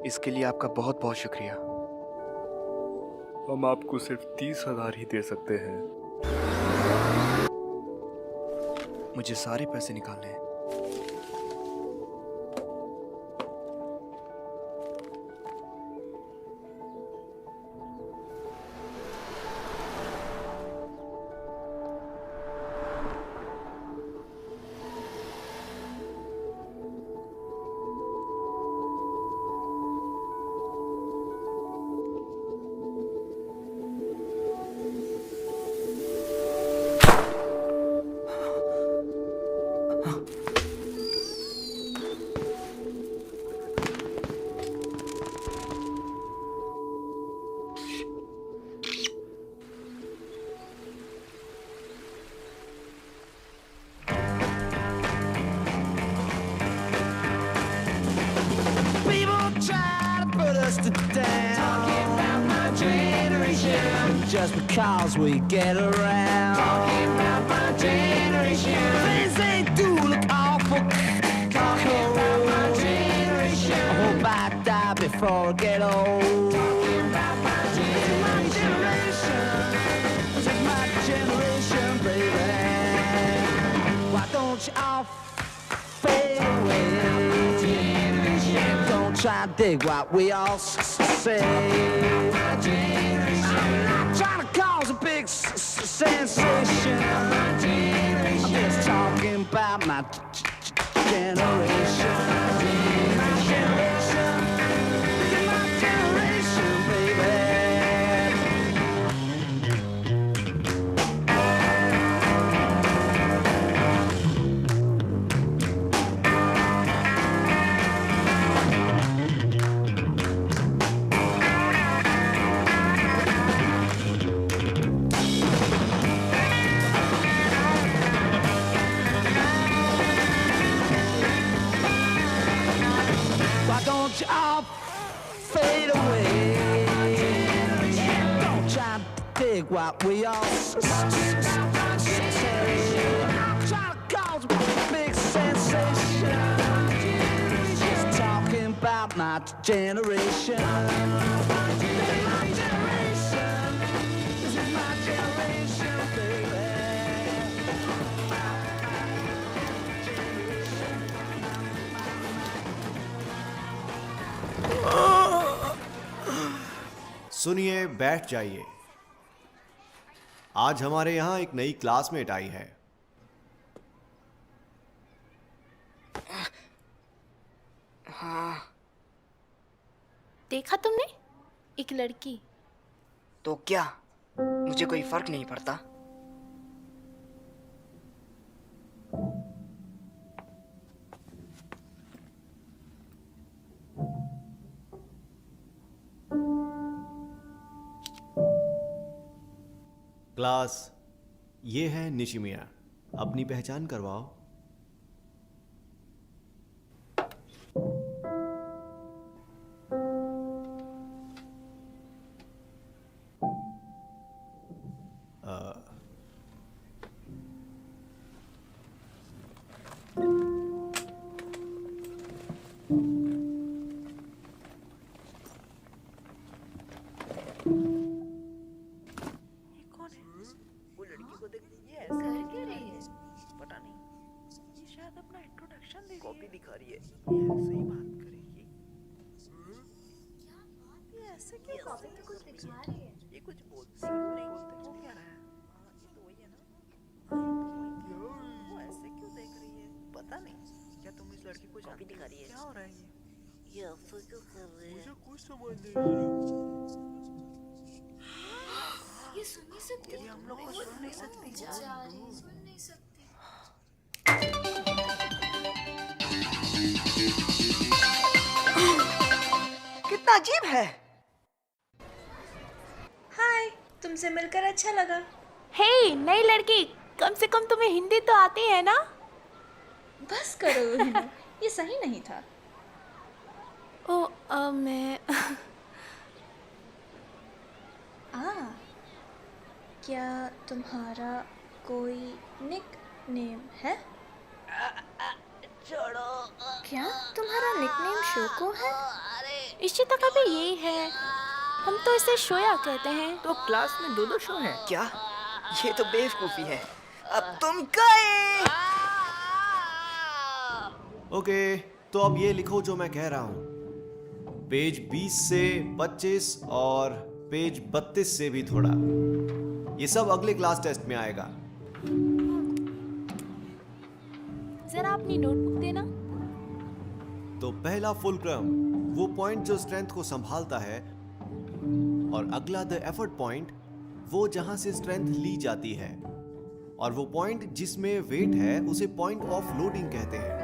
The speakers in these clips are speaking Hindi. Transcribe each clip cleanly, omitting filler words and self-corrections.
इसके लिए आपका बहुत बहुत शुक्रिया। हम आपको सिर्फ 30,000 ही दे सकते हैं। मुझे सारे पैसे निकालने हैं। Just because we get around. Talking about my generation. Things they do look awful. Talking about my generation. I hope I die before I get old. Talking about my generation. This is my generation, baby. Why don't you all fade away? Don't try to dig what we all say. I'm not trying to cause a big sensation. I'm just talking about my generation. My generation. This is my generation, baby. Don't you all fade away? Don't try to dig what we all say. I'm trying to cause a big sensation. Just talking about my generation. This is my generation. This is my generation, baby. सुनिए, बैठ जाइए। आज हमारे यहाँ एक नई क्लासमेट आई है। हाँ। देखा तुमने? एक लड़की। तो क्या, मुझे कोई फर्क नहीं पड़ता। क्लास, ये है निशिमिया। अपनी पहचान करवाओ। कॉपी दिखा रही है, ऐसे ही बात करेगी। ये ऐसे क्यों कॉपी पे कुछ दिखा रही है? ये कुछ बोलती नहीं, हो क्या रहा है? ये तो वही है ना। वो ऐसे क्यों देख रही है? पता नहीं। क्या तुम इस लड़की को कॉपी दिखा रही है? क्या हो रहा है ये ऐसे क्यों कर रही है? मुझे कुछ समझ नहीं आ रहा। ये सुन नहीं सकती। ये हम लोग को सुन नहीं सकती। सुन नहीं सकती। कितना अजीब है। हाय, तुमसे मिलकर अच्छा लगा। हे, नई लड़की, कम से कम तुम्हें हिंदी तो आती है ना? बस करो, ये सही नहीं था। ओ, मैं क्या तुम्हारा कोई निक नेम है? छोड़ो। क्या तुम्हारा निकनेम शोको है? इशिता का भी यही है, हम तो इसे शोया कहते हैं। तो क्लास में दो शो हैं क्या? ये तो बेवकूफी है। अब तुम गए। ओके, तो अब ये लिखो जो मैं कह रहा हूं। पेज 20 से 25 और पेज 32 से भी थोड़ा। ये सब अगले क्लास टेस्ट में आएगा। जरा अपनी नोटबुक देना। तो पहला फुलक्रम वो पॉइंट जो स्ट्रेंथ को संभालता है, और अगला द एफर्ट पॉइंट वो जहां से स्ट्रेंथ ली जाती है, और वो पॉइंट जिसमें वेट है उसे पॉइंट ऑफ लोडिंग कहते हैं।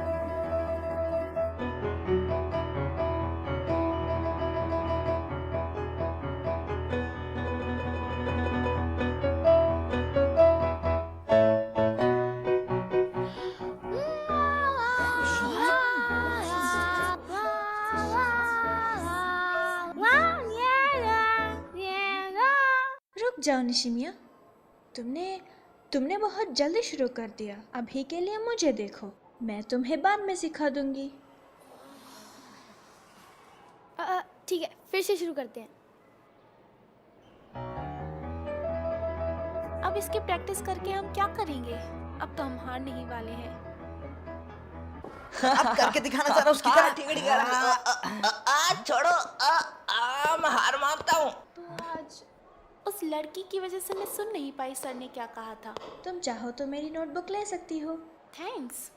रुक जाओ निशिमिया, तुमने बहुत जल्दी शुरू कर दिया। अभी के लिए मुझे देखो, मैं तुम्हें बाद में सिखा दूंगी। ठीक है, फिर से शुरू करते हैं। अब इसकी प्रैक्टिस करके हम क्या करेंगे? अब तो हम हार नहीं वाले हैं। अब करके दिखाना जरा उसकी तरह। टिकड़ी छोड़ो। मैं हार मानता हूँ। तो आज उस लड़की की वजह से मैं सुन नहीं पाई सर ने क्या कहा था। तुम चाहो तो मेरी नोटबुक ले सकती हो। थैंक्स।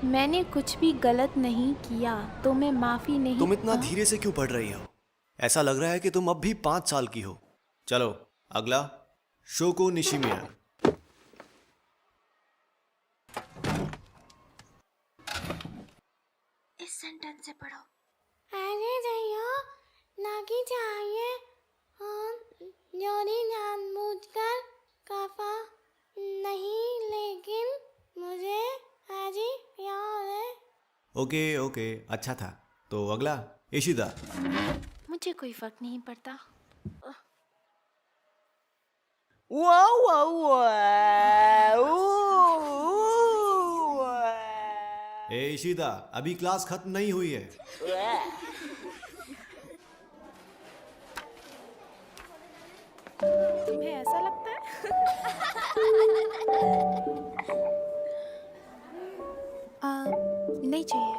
मैंने कुछ भी गलत नहीं किया तो मैं माफी नहीं। तुम इतना धीरे से क्यों पढ़ रही हो? ऐसा लग रहा है कि तुम अब भी 5 साल की हो। चलो अगला, शोको निशिमिया। इस सेंटेंस से पढ़ो। अरे जयो नागी चाहिए योरी जानबूझकर काफा नहीं, लेकिन मुझे आज ही प्यार है। ओके, अच्छा था। तो अगला, इशिदा। मुझे कोई फर्क नहीं पड़ता। ए इशिदा, अभी क्लास खत्म नहीं हुई है। तुम्हें ऐसा लगता है? नहीं चाहिए।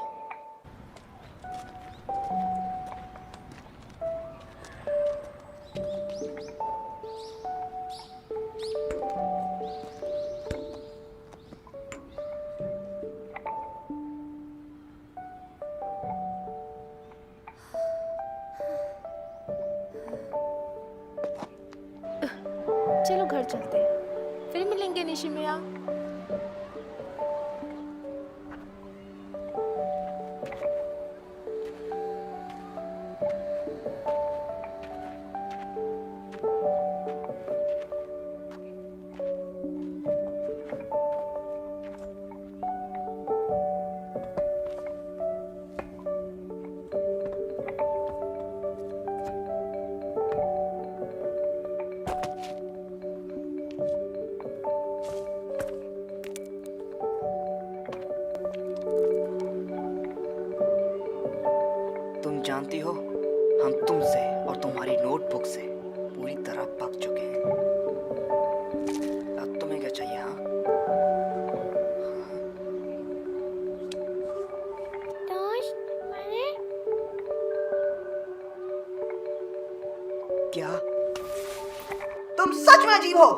चलो घर चलते हैं, फिर मिलेंगे निशिमिया। तुम जानती हो, हम तुमसे और तुम्हारी नोटबुक से पूरी तरह पक चुके हैं। अब तुम्हें क्या चाहिए? हाँ, क्या तुम सच में अजीब हो?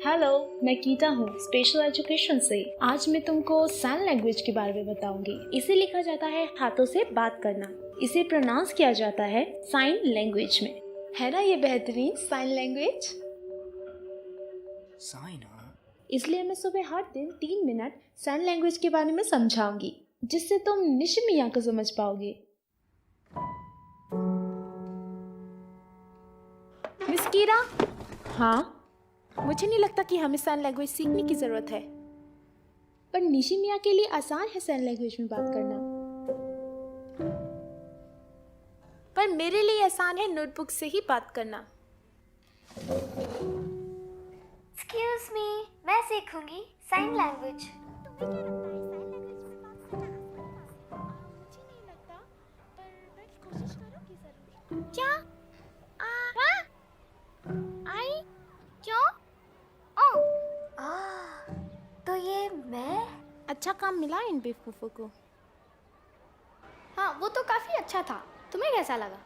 हेलो, मैं गीता हूँ स्पेशल एजुकेशन से। आज मैं तुमको साइन लैंग्वेज के बारे में बताऊंगी। इसे लिखा जाता है हाथों से बात करना। इसे प्रोनाउंस किया जाता है साइन लैंग्वेज में। है ना ये बेहतरीन साइन लैंग्वेज? साइन? इसलिए मैं सुबह हर दिन 3 मिनट साइन लैंग्वेज के बारे में समझाऊंगी, जिससे तुम निशिमिया को समझ पाओगे। मिस कीरा, हाँ, मुझे नहीं लगता कि हमें साइन लैंग्वेज सीखने की जरूरत है। पर निशिमिया के लिए आसान है साइन लैंग्वेज में बात करना। पर मेरे लिए आसान है नोटबुक से ही बात करना। एक्सक्यूज मी, मैं सीखूंगी साइन लैंग्वेज। क्या? आई क्यों? ओ तो ये मैं। अच्छा काम मिला इन बेवकूफ़ों को। हाँ, वो तो काफी अच्छा था। तुम्हें कैसा लगा?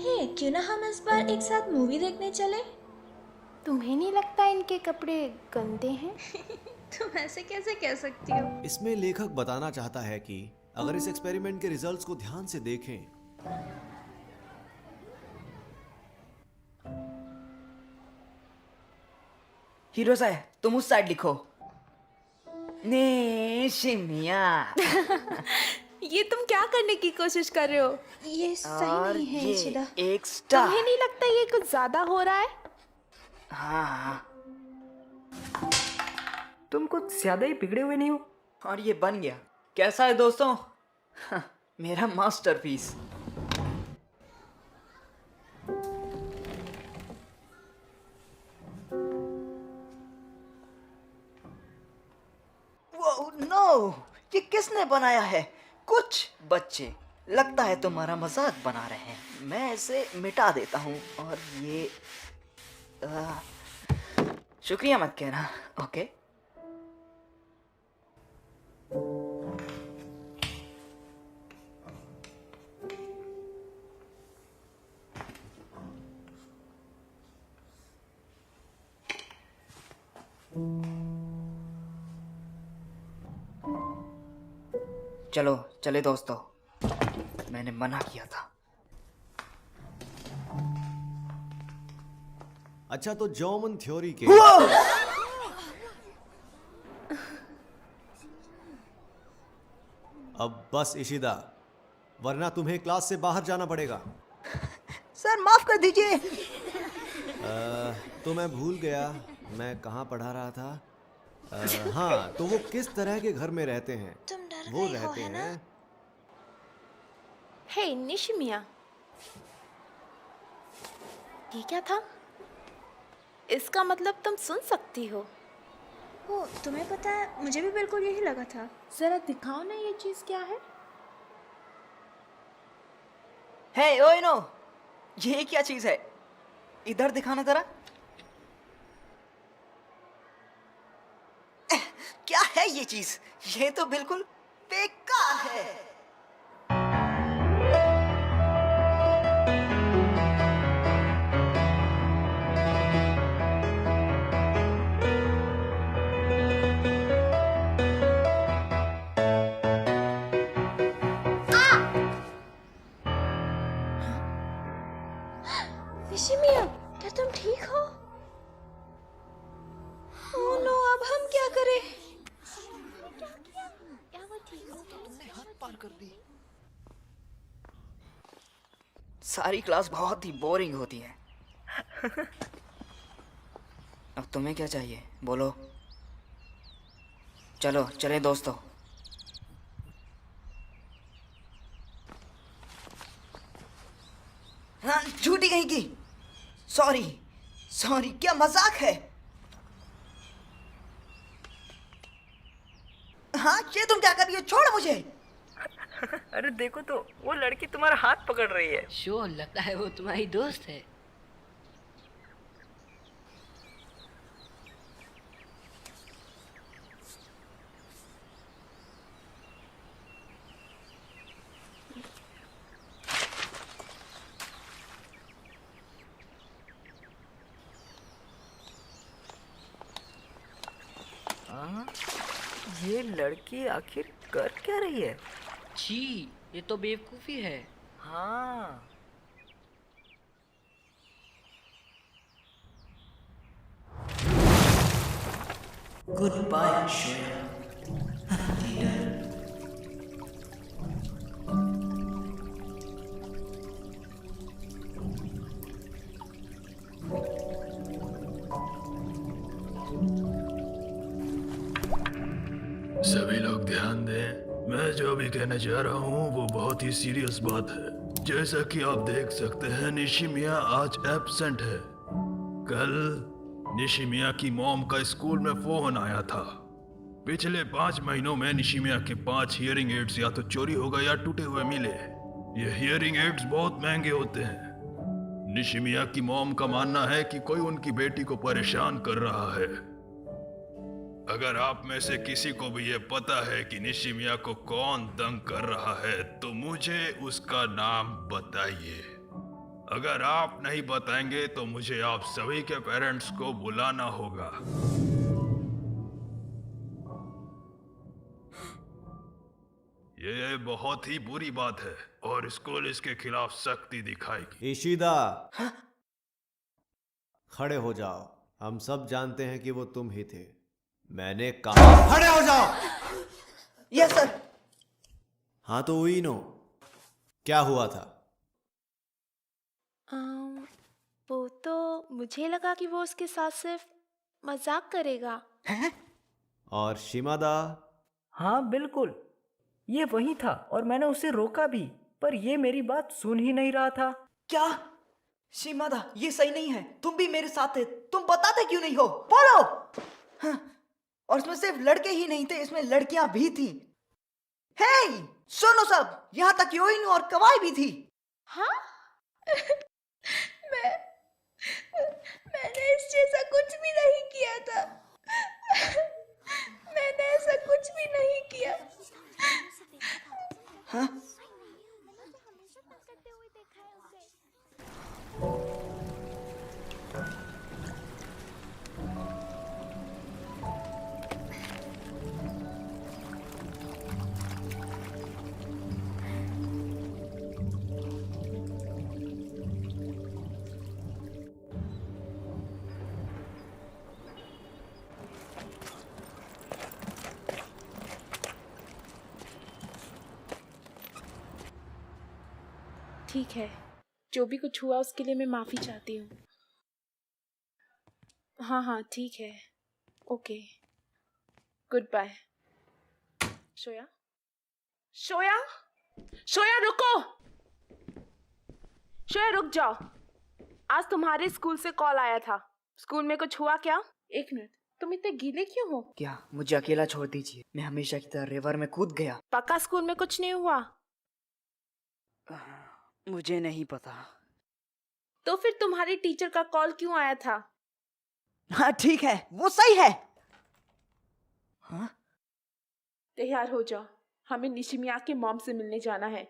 हे, क्यों ना हम इस बार एक साथ मूवी देखने चले? तुम्हें नहीं लगता इनके कपड़े गंदे हैं? तुम ऐसे कैसे कह सकती हो? इसमें लेखक बताना चाहता है कि अगर इस एक्सपेरिमेंट के रिजल्ट्स को ध्यान से देखें हीरो साहब, तुम उस साइड लिखो। निशिमिया। ये तुम क्या करने की कोशिश कर रहे हो? ये सही और नहीं है ये इशिदा। एक स्टार। तुम्हें नहीं लगता ये कुछ ज्यादा हो रहा है? हाँ, तुम कुछ ज्यादा ही बिगड़े हुए नहीं हो? और ये बन गया। कैसा है दोस्तों? हाँ, मेरा मास्टरपीस। वो नो, ये किसने बनाया है? कुछ बच्चे, लगता है तुम्हारा मजाक बना रहे हैं। मैं इसे मिटा देता हूँ और ये शुक्रिया मत कहना, ओके? चलो चले दोस्तों, मैंने मना किया था। अच्छा तो जॉमन थ्योरी के अब बस इशिदा, वरना तुम्हें क्लास से बाहर जाना पड़ेगा। सर माफ कर दीजिए। तो मैं भूल गया मैं कहाँ पढ़ा रहा था। हाँ, तो वो किस तरह के घर में रहते हैं? तुम डर वो गई हो, रहते है ना? हैं। हे निशिमिया, ये क्या था? इसका मतलब तुम सुन सकती हो। ओ, तुम्हें पता है, मुझे भी बिल्कुल यही लगा था। जरा दिखाओ ना ये चीज क्या है? हे ओइनो, ये क्या चीज है? इधर दिखाना जरा। क्या है ये चीज? ये तो बिल्कुल बेकार है। निशिमिया, क्या तुम ठीक हो? ओह नो, अब हम क्या करें? सारी क्लास बहुत ही बोरिंग होती है। अब तुम्हें क्या चाहिए, बोलो? चलो चले दोस्तों। हाँ, झूठी कहीं की। सॉरी सॉरी, क्या मजाक है? हाँ, ये तुम क्या कर रही हो? छोड़ मुझे। अरे देखो तो, वो लड़की तुम्हारा हाथ पकड़ रही है। शो लगता है वो तुम्हारी दोस्त है। ये लड़की आखिर कर क्या रही है? छी, ये तो बेवकूफी है। हाँ, गुड बाय श्रेया। सभी लोग ध्यान दें, मैं जो भी कहने जा रहा हूँ वो बहुत ही सीरियस बात है। जैसा कि आप देख सकते हैं निशिमिया आज एब्सेंट है। कल निशिमिया की मॉम का स्कूल में फोन आया था। पिछले 5 महीनों में निशिमिया के 5 हियरिंग एड्स या तो चोरी हो गए या टूटे हुए मिले। ये हियरिंग एड्स बहुत महंगे होते हैं। निशिमिया की मॉम का मानना है कि कोई उनकी बेटी को परेशान कर रहा है। अगर आप में से किसी को भी ये पता है कि निशिमिया को कौन तंग कर रहा है तो मुझे उसका नाम बताइए। अगर आप नहीं बताएंगे तो मुझे आप सभी के पेरेंट्स को बुलाना होगा। ये बहुत ही बुरी बात है और स्कूल इसके खिलाफ सख्ती दिखाएगी। इशिदा, खड़े हो जाओ। हम सब जानते हैं कि वो तुम ही थे। मैंने कहा खड़े हो जाओ। Yes sir. हाँ तो उइनो, क्या हुआ था? वो तो मुझे लगा कि वो उसके साथ सिर्फ मजाक करेगा। हैं? और शिमादा? हाँ बिल्कुल, ये वही था और मैंने उसे रोका भी, पर ये मेरी बात सुन ही नहीं रहा था। क्या? शिमादा, ये सही नहीं है। तुम भी मेरे साथ थे, तुम बताते क्यों नहीं हो? बोलो। हाँ, और इसमें सिर्फ लड़के ही नहीं थे, इसमें लड़कियां भी थी। हे, सुनो सब, यहाँ तक योइन और कवाई भी थी। हाँ? मैंने इस जैसा कुछ भी नहीं किया था। मैंने ऐसा कुछ भी नहीं किया। हाँ? ठीक है, जो भी कुछ हुआ उसके लिए मैं माफ़ी चाहती हूँ। हाँ ठीक है, okay, good bye. Shoya, Shoya, Shoya रुको। शोया रुक जाओ। आज तुम्हारे स्कूल से कॉल आया था। स्कूल में कुछ हुआ क्या? एक मिनट, तुम इतने गीले क्यों हो? क्या मुझे अकेला छोड़ दीजिए, मैं हमेशा की तरह रिवर में कूद गया। पक्का स्कूल में कुछ नहीं हुआ? मुझे नहीं पता। तो फिर तुम्हारी टीचर का कॉल क्यों आया था? हाँ ठीक है, वो सही है। हाँ? तैयार हो जाओ, हमें निशिमिया के मॉम से मिलने जाना है।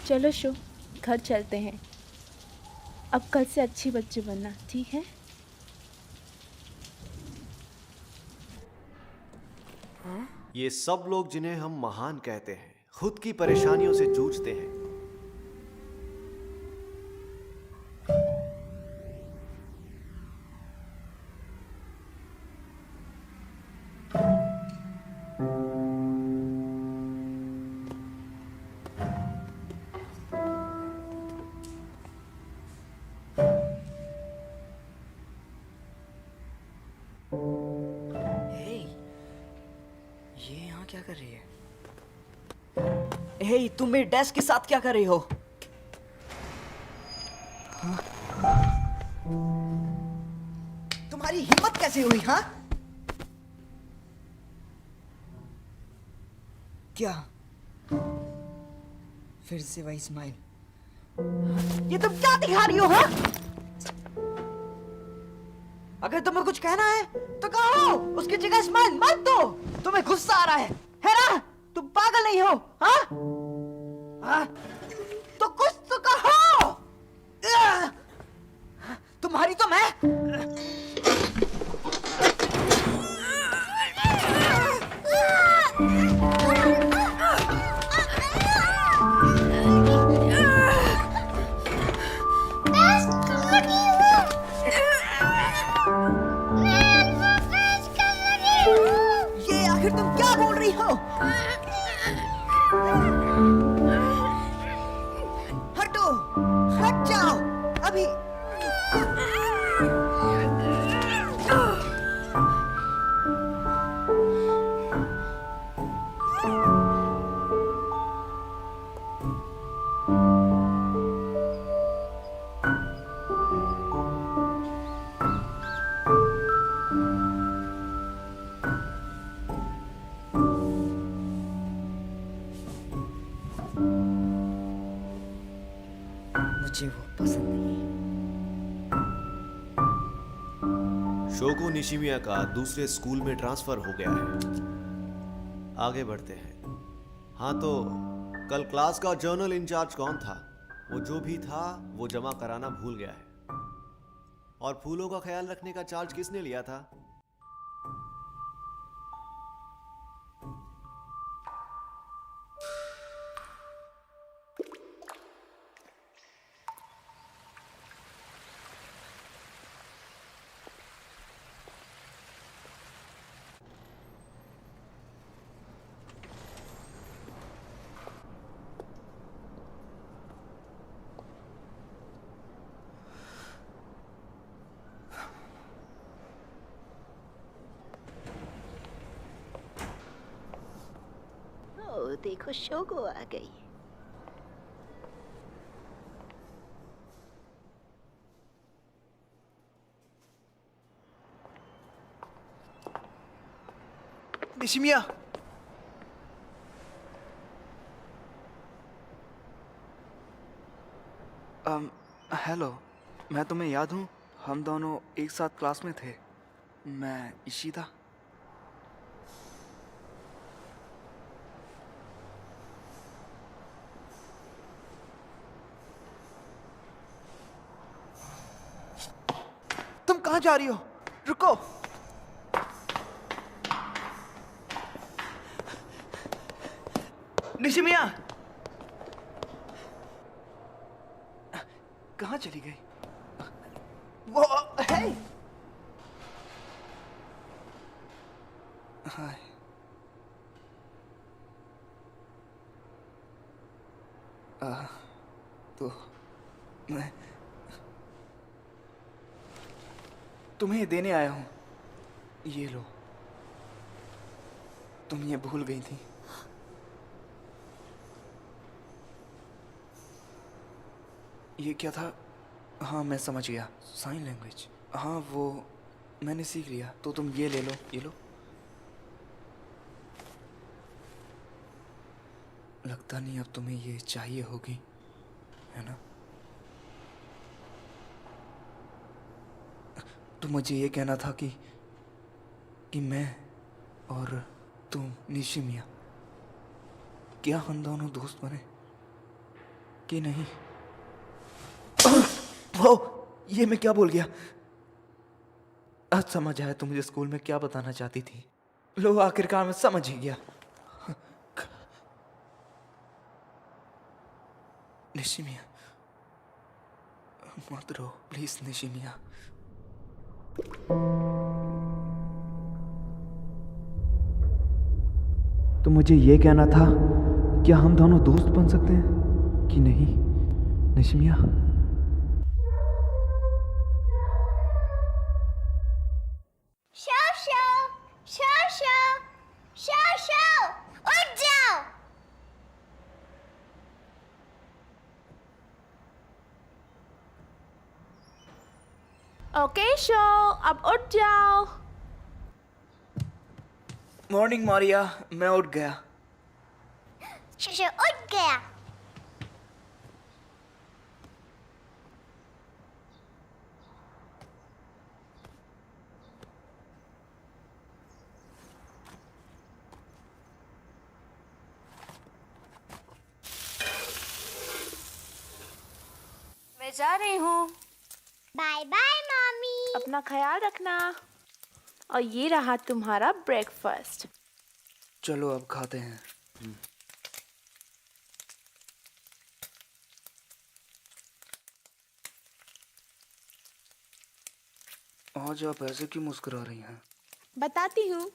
चलो शो, घर चलते हैं। अब कल से अच्छी बच्चे बनना, ठीक है? ये सब लोग जिन्हें हम महान कहते हैं, खुद की परेशानियों से जूझते हैं। क्या कर रही है? हे, तुम मेरे डेस्क के साथ क्या कर रही हो? हाँ? तुम्हारी हिम्मत कैसे हुई? हाँ? क्या? फिर से वही स्माइल। ये तुम क्या दिखा रही हो? हाँ, अगर तुम्हें कुछ कहना है तो कहो, उसकी जगह स्माइल मत दो। तुम्हें गुस्सा आ रहा है ना? तुम पागल नहीं हो? हाँ? हाँ? तो कुछ तो कहो। तुम्हारी तो मैं। ये आखिर तुम क्या बोल रही हो? हटो, हट जाओ अभी। मुझे वो पसंद नहीं। शोगो निशिमिया का दूसरे स्कूल में ट्रांसफर हो गया है। आगे बढ़ते हैं। हाँ, तो कल क्लास का जर्नल इंचार्ज कौन था? वो जो भी था वो जमा कराना भूल गया है। और फूलों का ख्याल रखने का चार्ज किसने लिया था? देखो शोगो आ गई। निशिमिया, हेलो, मैं तुम्हें याद हूँ? हम दोनों एक साथ क्लास में थे। मैं इशिदा। तुम कहाँ जा रही हो? रुको। निशिमिया, कहाँ चली गई? वो है। हाय। तो मैं तुम्हें देने आया हूँ। ये लो। तुम ये भूल गई थी। ये क्या था? हाँ, मैं समझ गया। Sign language. हाँ, वो मैंने सीख लिया। तो तुम ये ले लो, ये लो। लगता नहीं अब तुम्हें ये चाहिए होगी, है ना? तो मुझे ये कहना था कि मैं और तुम निशिमिया, क्या हम दोनों दोस्त बने कि नहीं? वो ये मैं क्या बोल गया? आज समझ आया तुम मुझे स्कूल में क्या बताना चाहती थी। लो, आखिरकार मैं समझ ही गया। निशिमिया, मत रो प्लीज। निशिमिया, तो मुझे ये कहना था, क्या हम दोनों दोस्त बन सकते हैं कि नहीं निशिमिया? उठ जाओ। ओके शो, अब उठ जाओ। मॉर्निंग मारिया, मैं उठ गया। शुशु उठ गया। मैं जा रही हूँ। Bye bye mummy. अपना ख्याल रखना। और ये रहा तुम्हारा ब्रेकफास्ट। चलो अब खाते हैं। आज आप ऐसे क्यों मुस्कुरा रही हैं? बताती हूँ।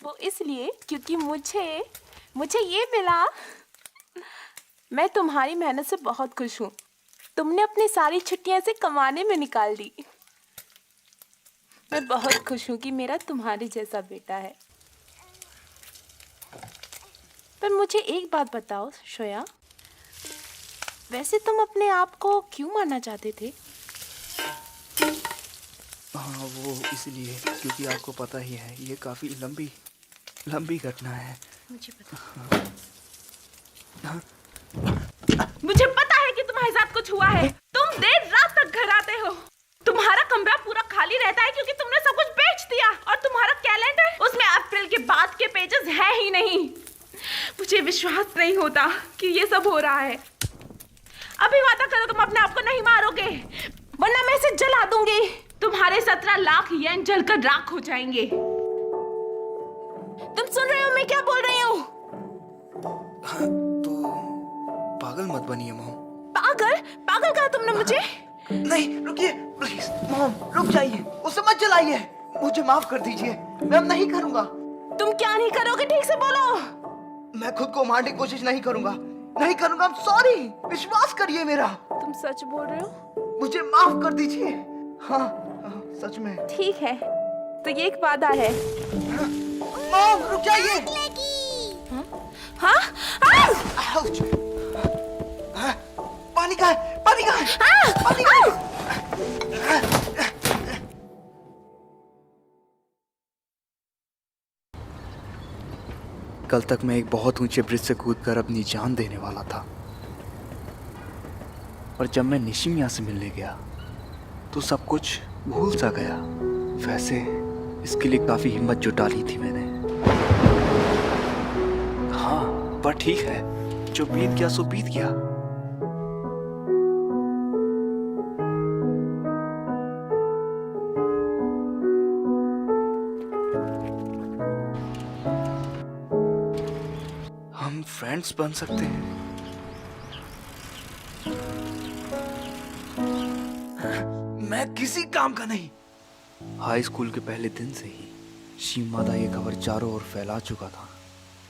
वो इसलिए क्योंकि मुझे ये मिला। मैं तुम्हारी मेहनत से बहुत खुश हूँ। तुमने अपनी सारी छुट्टियां से कमाने में निकाल दी। मैं बहुत खुश हूँ कि मेरा तुम्हारे जैसा बेटा है। पर मुझे एक बात बताओ श्रेया, वैसे तुम अपने आप को क्यों मारना चाहते थे? हाँ, वो इसलिए क्योंकि आपको पता ही है ये काफी लंबी घटना है। मुझे पता। हाँ। मुझे पता है कि तुम्हारे साथ कुछ हुआ है। तुम देर रात तक घर आते हो। तुम्हारा कमरा पूरा खाली रहता है क्योंकि तुमने सब कुछ बेच दिया। और तुम्हारा कैलेंडर, उसमें अप्रैल के बाद के पेजेस है ही नहीं। मुझे विश्वास नहीं होता कि ये सब हो रहा है। अभी वादा करो तुम अपने आप को नहीं मारोगे, वरना मैं इसे जला दूंगी। तुम्हारे 17 लाख येन जलकर राख हो जाएंगे। तुम सुन रहे हो मैं क्या बोल रही हूँ? तो पागल मत बनिए मॉम। पागल कहा तुमने मुझे? नहीं, रुकिए प्लीज मॉम, रुक जाइए, उसे मत जलाइए। मुझे माफ कर दीजिए, मैं अब नहीं करूंगा। तुम क्या नहीं करोगे, ठीक से बोलो। मैं खुद को मारने की कोशिश नहीं करूंगा। I'm sorry, विश्वास करिए मेरा। तुम सच बोल रहे हो? मुझे माफ कर दीजिए। हाँ, सच में। ठीक है, तो ये एक वादा है। मॉम रुक जाइए। हाँ? आउच। पानी का है, पानी का है, पानी का है। कल तक मैं एक बहुत ऊंचे ब्रिज से कूदकर अपनी जान देने वाला था, और जब मैं निशिमिया से मिलने गया तो सब कुछ भूल सा गया। वैसे इसके लिए काफी हिम्मत जुटा ली थी मैंने। हाँ, पर ठीक है, जो बीत गया सो बीत गया। हम फ्रेंड्स बन सकते हैं। मैं किसी काम का नहीं। हाई स्कूल के पहले दिन से ही शिमादा ये खबर चारों ओर फैला चुका था।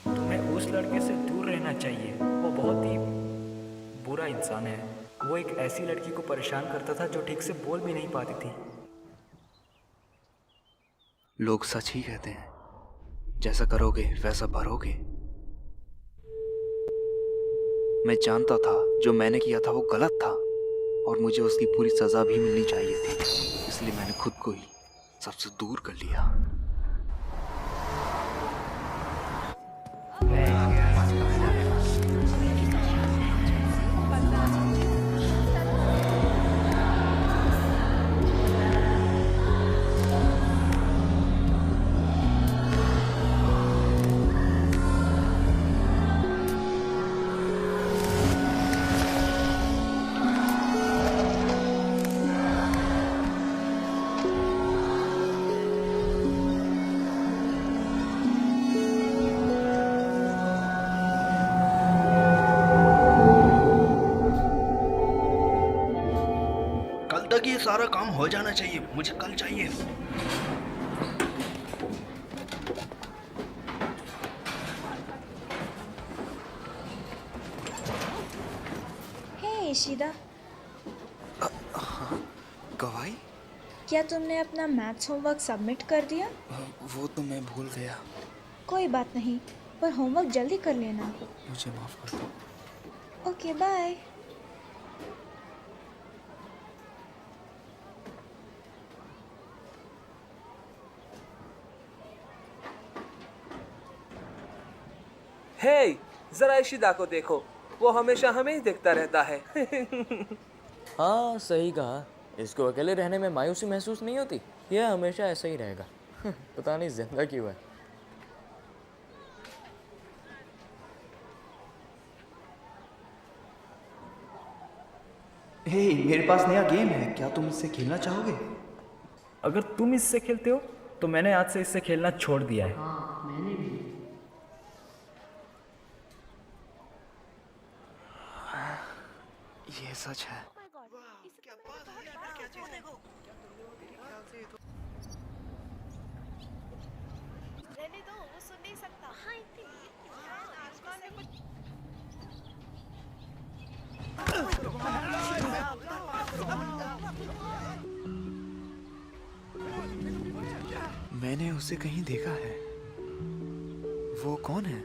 तुम्हें उस लड़के से दूर रहना चाहिए। वो बहुत ही बुरा इंसान है। वो एक ऐसी लड़की को परेशान करता था जो ठीक से बोल भी नहीं पाती थी। लोग सच ही कहते हैं, जैसा करोगे वैसा भरोगे। मैं जानता था जो मैंने किया था वो गलत था, और मुझे उसकी पूरी सजा भी मिलनी चाहिए थी। इसलिए मैंने खुद को ही सबसे दूर कर लिया। तक ये सारा काम हो जाना चाहिए। मुझे कल चाहिए। हे इशिदा, गवाही? क्या तुमने अपना मैथ्स होमवर्क सबमिट कर दिया? वो तो मैं भूल गया। कोई बात नहीं, पर होमवर्क जल्दी कर लेना। मुझे माफ कर दो। Okay bye. हे, जरा इशिदा को देखो, वो हमेशा हमें ही देखता रहता है। हाँ सही कहा, इसको अकेले रहने में मायूसी महसूस नहीं होती। यह हमेशा ऐसा ही रहेगा। पता नहीं जिंदा क्यों है। हे, मेरे पास नया गेम है, क्या तुम इससे खेलना चाहोगे? अगर तुम इससे खेलते हो तो मैंने आज से इससे खेलना छोड़ दिया है। हाँ मैंने भी। ये सच है। रहने दो, वो सुन नहीं सकता। हाँ मैंने उसे कहीं देखा है। वो कौन है?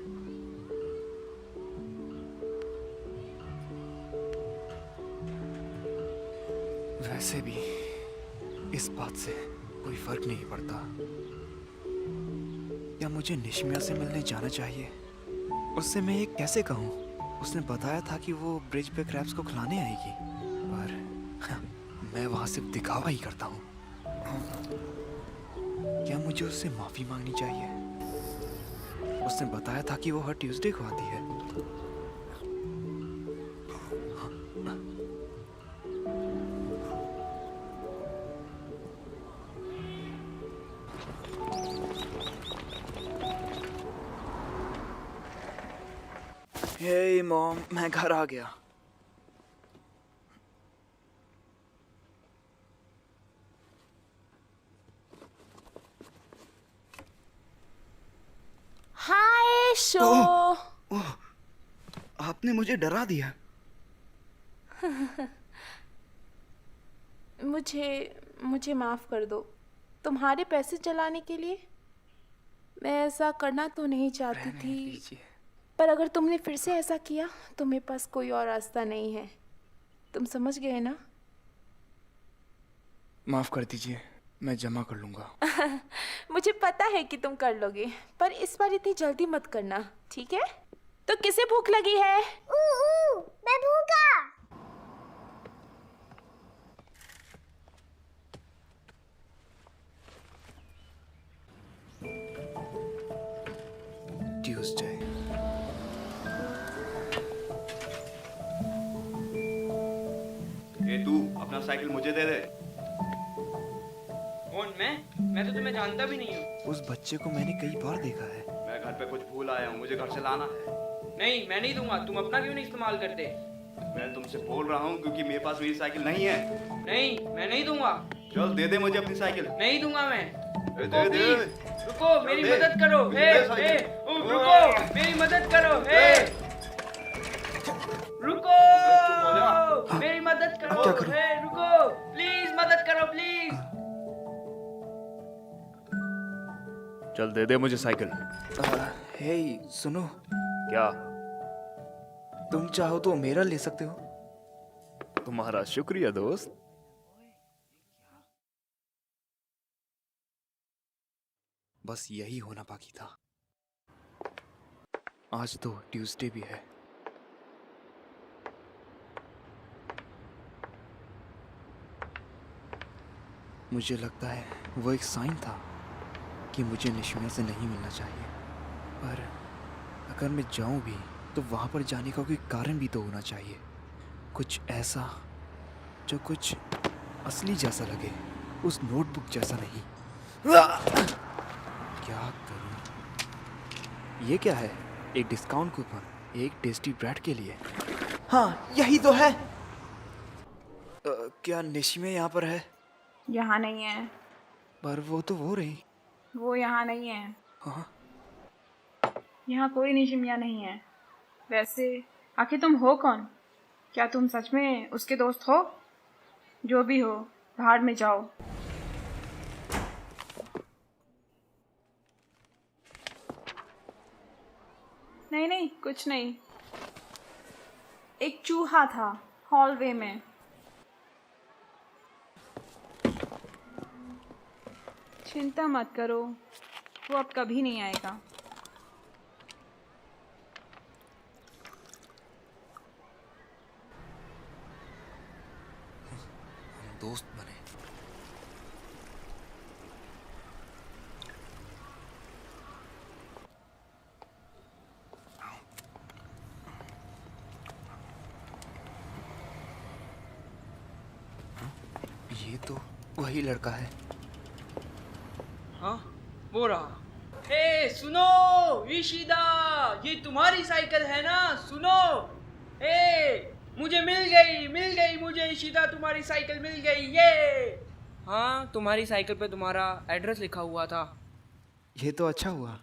वैसे भी इस बात से कोई फर्क नहीं पड़ता। या मुझे निशिमिया से मिलने जाना चाहिए? उससे मैं ये कैसे कहूँ? उसने बताया था कि वो ब्रिज पे क्रैब्स को खिलाने आएगी, पर मैं वहाँ सिर्फ दिखावा ही करता हूँ। क्या मुझे उससे माफ़ी मांगनी चाहिए? उसने बताया था कि वो हर ट्यूसडे को आती है। हे मॉम, मैं घर आ गया। हाय शो। ओह, आपने मुझे डरा दिया। मुझे माफ कर दो। तुम्हारे पैसे चलाने के लिए मैं ऐसा करना तो नहीं चाहती थी, पर अगर तुमने फिर से ऐसा किया तो मेरे पास कोई और रास्ता नहीं है। तुम समझ गए ना? माफ कर दीजिए, मैं जमा कर लूंगा। मुझे पता है कि तुम कर लोगे, पर इस बार इतनी जल्दी मत करना, ठीक है? तो किसे भूख लगी है? मैं भूखा। ट्यूसडे। ए तू अपना साइकिल मुझे दे दे। कौन मैं तो तुम्हें जानता भी नहीं हूँ। उस बच्चे को मैंने कई बार देखा है। मैं घर पे कुछ भूल आया हूँ, मुझे घर से लाना है। नहीं मैं नहीं दूंगा। तुम अपना क्यों नहीं इस्तेमाल करते? मैं तुमसे बोल रहा हूँ क्योंकि मेरे पास मेरी साइकिल नहीं है। नहीं मैं नहीं दूंगा। चल दे दे मुझे अपनी साइकिल। नहीं दूंगा मैं। दे दे। रुको मेरी मदद करो। रुको मेरी मदद करो। रुको मेरी मदद करो। रुको प्लीज मदद करो प्लीज। चल दे दे मुझे साइकिल। हे सुनो। क्या? तुम चाहो तो मेरा ले सकते हो। तुम्हारा शुक्रिया दोस्त। बस यही होना बाकी था। आज तो ट्यूसडे भी है। मुझे लगता है वो एक साइन था कि मुझे निशिमिया से नहीं मिलना चाहिए, पर अगर मैं जाऊं भी तो वहां पर जाने का कोई कारण भी तो होना चाहिए। कुछ ऐसा जो कुछ असली जैसा लगे, उस नोटबुक जैसा नहीं। क्या करूं? ये क्या है? एक डिस्काउंट कूपन, एक टेस्टी ब्रेड के लिए। हाँ यही तो है। क्या निशिमिया यहाँ पर है? यहाँ नहीं है। पर वो तो वो रही। वो यहाँ नहीं है। हाँ? यहाँ कोई निशिमिया नहीं है। वैसे आखिर तुम हो कौन? क्या तुम सच में उसके दोस्त हो? जो भी हो, भाड़ में जाओ। नहीं नहीं कुछ नहीं। एक चूहा था हॉलवे में। चिंता मत करो, वो अब कभी नहीं आएगा। दोस्त बने। ये तो वही लड़का है। हाँ वो रहा। हे सुनो ईशिदा, ये तुम्हारी साइकिल है ना? सुनो, हे मुझे मिल गई मुझे ईशिदा, तुम्हारी साइकिल मिल गई। ये हाँ, तुम्हारी साइकिल पे तुम्हारा एड्रेस लिखा हुआ था। ये तो अच्छा हुआ।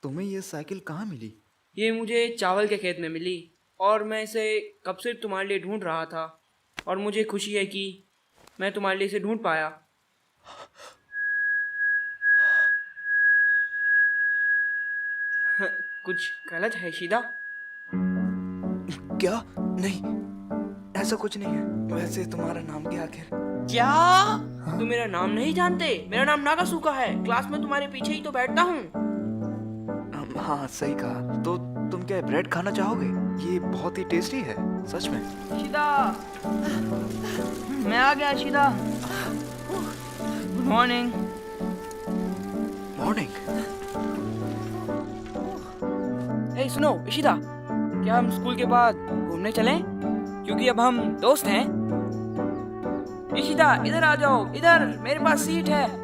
तुम्हें ये साइकिल कहाँ मिली? ये मुझे चावल के खेत में मिली और मैं इसे कब से तुम्हारे लिए ढूंढ रहा था, और मुझे खुशी है कि मैं तुम्हारे लिए इसे ढूंढ पाया। कुछ गलत है शीदा? क्या? नहीं, ऐसा कुछ नहीं है। वैसे तुम्हारा नाम क्या आखिर? क्या तुम मेरा नाम नहीं जानते? मेरा नाम नागासुका है। क्लास में तुम्हारे पीछे ही तो बैठता हूँ। हाँ सही कहा। तो तुम क्या ब्रेड खाना चाहोगे? ये बहुत ही टेस्टी है, सच में। शीदा, मैं आ गया Shida. Good morning. Morning. Hey सुनो ईशिदा, क्या हम स्कूल के बाद घूमने चलें? क्योंकि अब हम दोस्त हैं। ईशिदा इधर आ जाओ, इधर मेरे पास सीट है।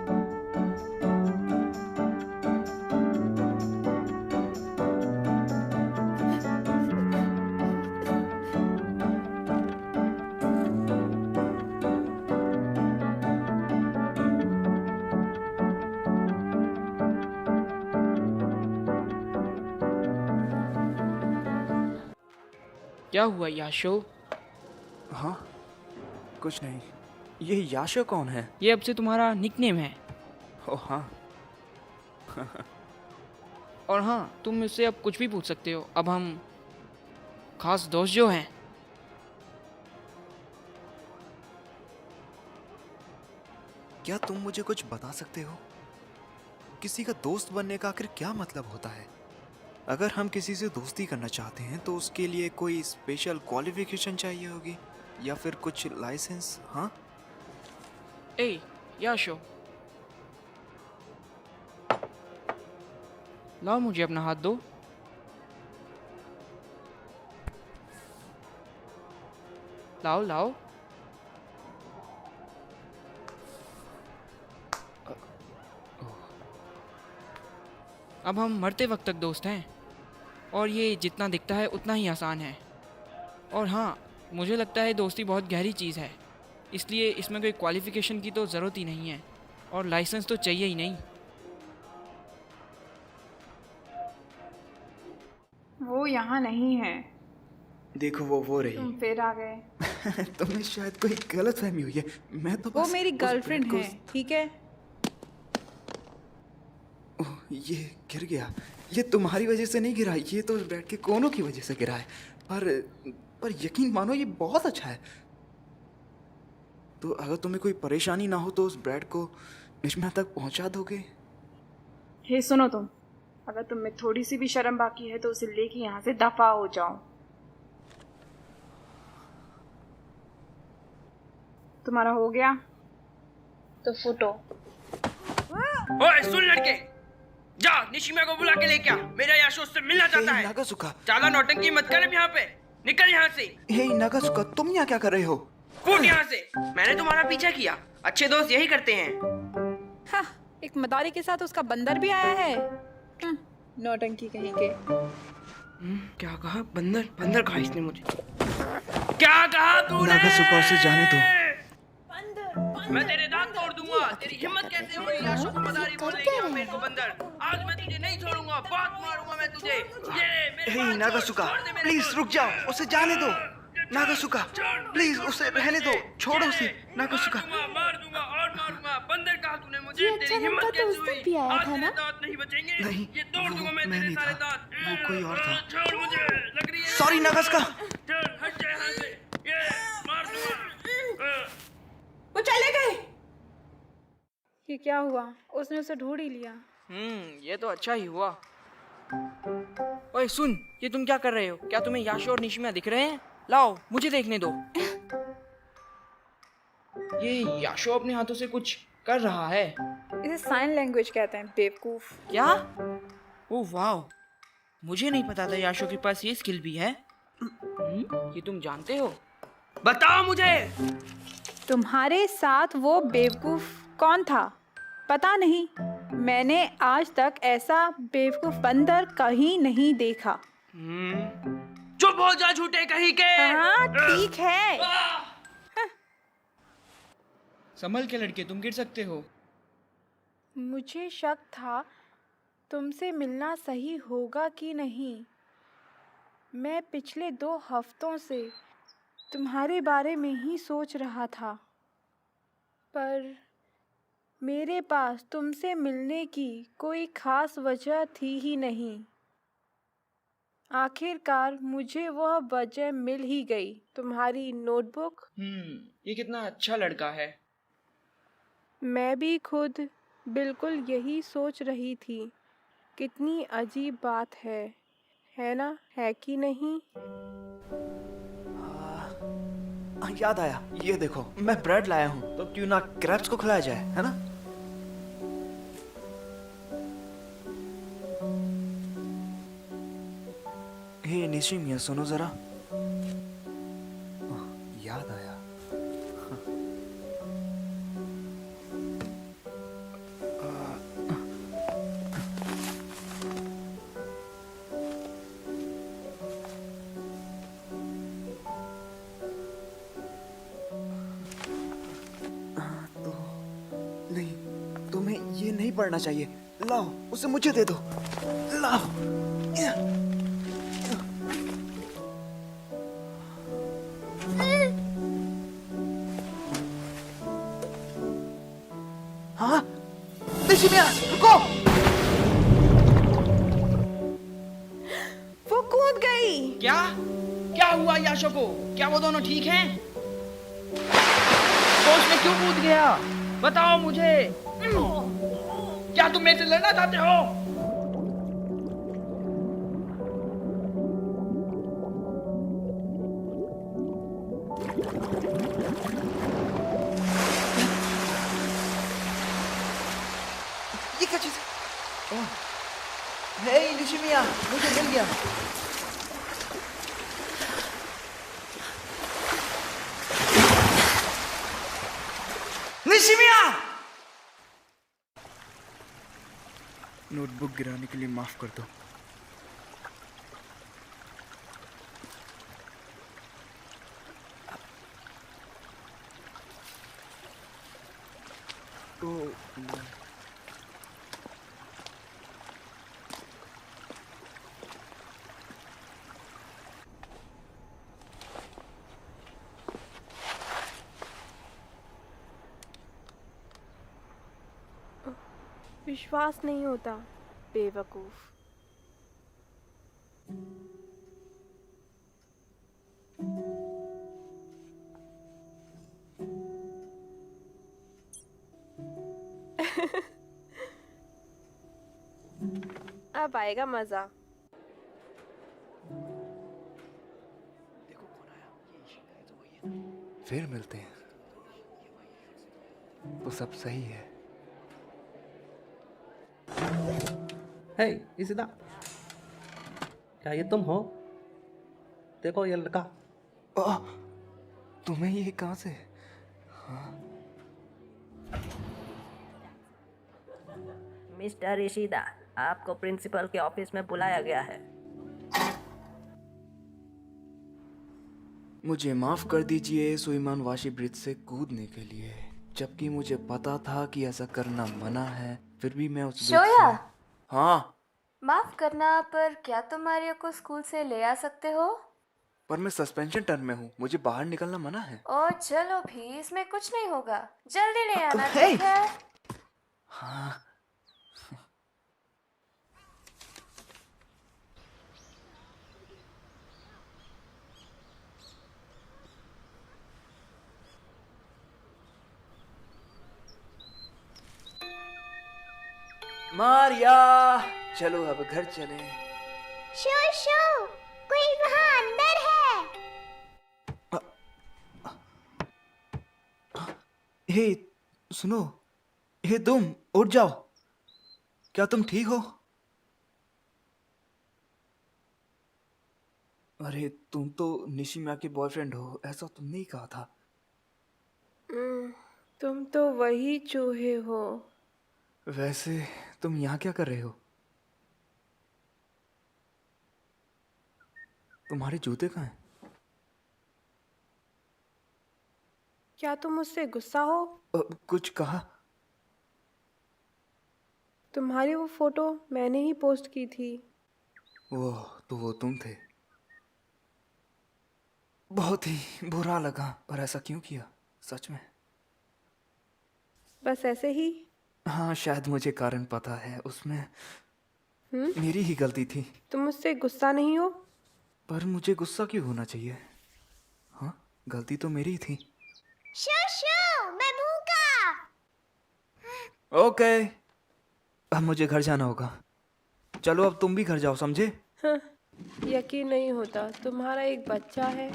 क्या हुआ याशो? हाँ कुछ नहीं। ये याशो कौन है? ये अब से तुम्हारा निकनेम है। ओह हाँ। और हाँ, तुम मुझसे अब कुछ भी पूछ सकते हो। अब हम खास दोस्त जो हैं। क्या तुम मुझे कुछ बता सकते हो? किसी का दोस्त बनने का आखिर क्या मतलब होता है? अगर हम किसी से दोस्ती करना चाहते हैं तो उसके लिए कोई स्पेशल क्वालिफिकेशन चाहिए होगी या फिर कुछ लाइसेंस? हाँ ए याशो, लाओ मुझे अपना हाथ दो। लाओ लाओ। अब हम मरते वक्त तक दोस्त हैं, और ये जितना दिखता है उतना ही आसान है। और हाँ, मुझे लगता है दोस्ती बहुत गहरी चीज़ है, इसलिए इसमें कोई क्वालिफिकेशन की तो ज़रूरत ही नहीं है, और लाइसेंस तो चाहिए ही नहीं। वो यहाँ नहीं है। देखो वो रही। तुम फिर आ गए। तुम्हें शायद कोई गलतफहमी हुई है। मैं तो वो बस मेरी गर्लफ्रेंड है, ठीक है? ओह, ये गिर गया। ये तुम्हारी वजह से नहीं गिरा, ये तो ब्रेड के कोनों की वजह से गिरा है। पर यकीन मानो ये बहुत अच्छा है। तो अगर तुम्हें कोई परेशानी ना हो तो उस ब्रेड को निश्मा तक पहुंचा दोगे? हे सुनो, तुम अगर तुम में थोड़ी सी भी शर्म बाकी है तो उसे लेके यहाँ से दफा हो जाओ। तुम्हारा हो गया तो फुटो। ओए सुन लड़के, जा निशिमा को बुला के लेके आ। मेरा याशो उससे मिलना चाहता है। नागासुका, ज्यादा नौटंकी मत कर अब यहाँ पे। निकल यहाँ से। हे नागासुका, तुम यहाँ क्या कर रहे हो? फूट यहाँ से। मैंने तुम्हारा पीछा किया। अच्छे दोस्त यही करते हैं। हाँ, एक मदारी के साथ उसका बंदर भी आया है। नौटंकी कहीं के। क्या कहा? बंदर? बंदर कहा इसने मुझे? क्या कहा तूने? नागासुका, उसे जाने दो। मैं तेरे दांत तोड़ दूंगा। तेरी हिम्मत कैसे हुई याशो को मदारी बोलने की और मेरे को बंदर? आज मैं तुझे नहीं छोड़ूंगा, बहुत मारूंगा मैं तुझे। ये मेरे हे नागासुका, प्लीज रुक जाओ, उसे जाने दो। नागासुका, प्लीज उसे रहने दो, छोड़ो उसे। नागासुका, मार दूंगा और मारूंगा। बंदर कहा तूने मुझे? तेरी हिम्मत कैसे हुई? आज मेरे दांत नहीं बचेंगे। नहीं, ये तोड़ दूंगा मैं तेरे सारे दांत। वो कोई और था। छोड़ मुझे, लग रही है। सॉरी नागासुका। हट जा यहाँ से। ये मार दूंगा। वो चले गए। ये क्या हुआ? उसने उसे ढूंढ ही लिया। ये तो अच्छा ही हुआ। ओए सुन, ये तुम क्या कर रहे हो? क्या तुम्हें याशो और निशिमा दिख रहे हैं? लाओ मुझे देखने दो। ये याशो अपने हाथों से कुछ कर रहा है। इसे साइन लैंग्वेज कहते हैं, बेवकूफ। क्या? ओह वाह, मुझे नहीं पता था याशो के पास ये स्किल भी है। ये तुम जानते हो? बताओ मुझे। तुम्हारे साथ वो बेवकूफ कौन था? पता नहीं, मैंने आज तक ऐसा बेवकूफ बंदर कहीं नहीं देखा। चुप हो जा झूठे कहीं के। हाँ ठीक है। संभल के लड़के, तुम गिर सकते हो। मुझे शक था तुमसे मिलना सही होगा कि नहीं। मैं पिछले 2 हफ्तों से तुम्हारे बारे में ही सोच रहा था, पर मेरे पास तुमसे मिलने की कोई खास वजह थी ही नहीं। आखिरकार मुझे वह वजह मिल ही गई, तुम्हारी नोटबुक। ये कितना अच्छा लड़का है। मैं भी खुद बिल्कुल यही सोच रही थी। कितनी अजीब बात है ना, है कि नहीं? याद आया, ये देखो मैं ब्रेड लाया हूँ, तो क्यों ना क्रैब्स को खिलाया जाए, है ना? हे निशिमिया, सुनो जरा। याद आया। नहीं, तुम्हें ये नहीं पढ़ना चाहिए। लाओ, उसे मुझे दे दो। लाओ। हाँ, निशिमिया, रुको। वो कूद गई। क्या? क्या हुआ याशो को? क्या वो दोनों ठीक हैं? वो उसमें क्यों कूद गया? बताओ मुझे। क्या तुम मेरे से लड़ना चाहते हो? ये क्या चीज है? हे निशिमिया, मुझे मिल गया। निशिमिया! नोटबुक गिराने के लिए माफ कर दो। विश्वास नहीं होता, बेवकूफ। अब आएगा मजा। फिर मिलते हैं तो सब सही है। हे इशिदा, क्या ये तुम हो? देखो ये लड़का। तुम्हें ये कहाँ से? हाँ। मिस्टर इशिदा, आपको प्रिंसिपल के ऑफिस में बुलाया गया है। मुझे माफ कर दीजिए सुइमान वाशी ब्रिज से कूदने के लिए, जबकि मुझे पता था कि ऐसा करना मना है, फिर भी मैं उस ब्रिज शोया। से... हाँ, माफ करना, पर क्या तुम मारियो को स्कूल से ले आ सकते हो? पर मैं सस्पेंशन टर्म में हूँ, मुझे बाहर निकलना मना है। ओ चलो भी, इसमें कुछ नहीं होगा, जल्दी ले आना। हे! ठीक है? हाँ। मारिया, चलो अब घर चले। शो शो, कोई वहाँ अंदर है। हे सुनो, हे तुम उठ जाओ। क्या तुम ठीक हो? अरे तुम तो निशिमा के बॉयफ्रेंड हो, ऐसा तुमने ही कहा था। तुम तो वही चूहे हो। वैसे तुम यहाँ क्या कर रहे हो? तुम्हारे जूते कहाँ हैं? क्या तुम मुझसे गुस्सा हो? कुछ कहा? तुम्हारी वो फोटो मैंने ही पोस्ट की थी। वो तुम थे। बहुत ही बुरा लगा। और ऐसा क्यों किया? सच में? बस ऐसे ही। हाँ, शायद मुझे कारण पता है। उसमें मेरी ही गलती थी। तुम मुझसे गुस्सा नहीं हो? पर मुझे गुस्सा क्यों होना चाहिए? हाँ, गलती तो मेरी ही थी। मैं भूखा। ओके, अब मुझे घर जाना होगा। चलो अब तुम भी घर जाओ, समझे? हाँ, यकीन नहीं होता, तुम्हारा एक बच्चा है।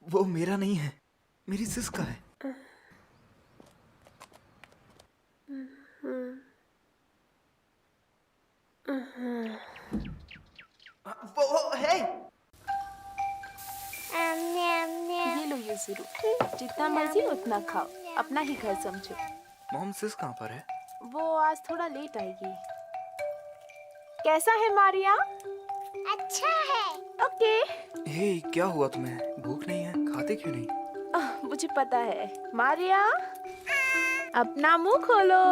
वो मेरा नहीं है, मेरी सिस का है। हे ये लो युजुरु, जितना मर्जी उतना खाओ, अपना ही घर समझो। मॉम, सिस कहाँ पर है? वो आज थोड़ा लेट आएगी। कैसा है मारिया? अच्छा है। ओके। हे, क्या हुआ तुम्हें? भूख नहीं है? खाते क्यों नहीं? मुझे पता है। मारिया, अपना मुंह खोलो।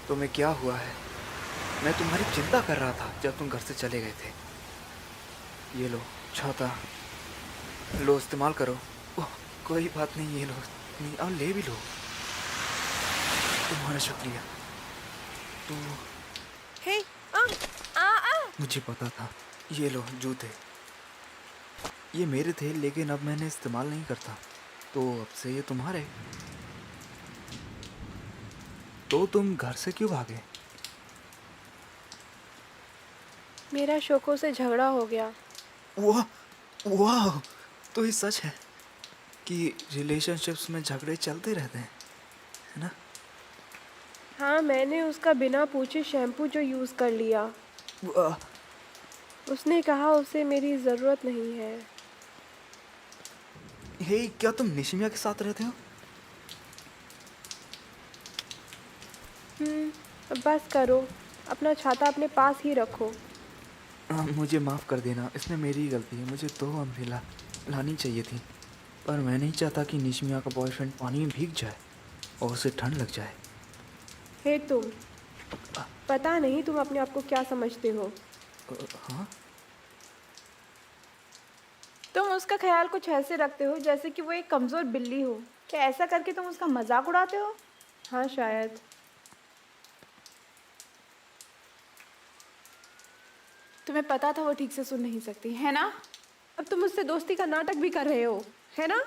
तुम्हें क्या हुआ है? मैं तुम्हारी चिंता कर रहा था जब तुम घर से चले गए थे। ये लो छाता, लो इस्तेमाल करो। ओह, कोई बात नहीं, ये लो। नहीं, और ले भी लो। तुम्हारा शुक्रिया। तो हे, मुझे पता था। ये लो जूते, ये मेरे थे लेकिन अब मैंने इस्तेमाल नहीं करता, तो अब से ये तुम्हारे। तो तुम घर से क्यों भागे? मेरा शोको से झगड़ा हो गया। वाह, तो ये सच है कि रिलेशनशिप्स में झगड़े चलते रहते हैं, है ना? हाँ, मैंने उसका बिना पूछे शैम्पू जो यूज़ कर लिया। उसने कहा उसे मेरी ज़रूरत नहीं है। हे, क्या तुम निशिमिया के साथ रहते हो? अब बस करो, अपना छाता अपने पास ही रखो। मुझे माफ़ कर देना, इसमें मेरी गलती है। मुझे 2 अम्ब्रेला लानी चाहिए थी, पर मैं नहीं चाहता कि निशिमिया का बॉयफ्रेंड पानी में भीग जाए और उसे ठंड लग जाए। हे तुम, पता नहीं तुम अपने आप को क्या समझते हो। हाँ? तुम उसका ख्याल कुछ ऐसे रखते हो जैसे कि वो एक कमज़ोर बिल्ली हो। क्या ऐसा करके तुम उसका मजाक उड़ाते हो? हाँ शायद। तुम्हें पता था वो ठीक से सुन नहीं सकती, है ना? अब तुम उससे दोस्ती का नाटक भी कर रहे हो, है ना?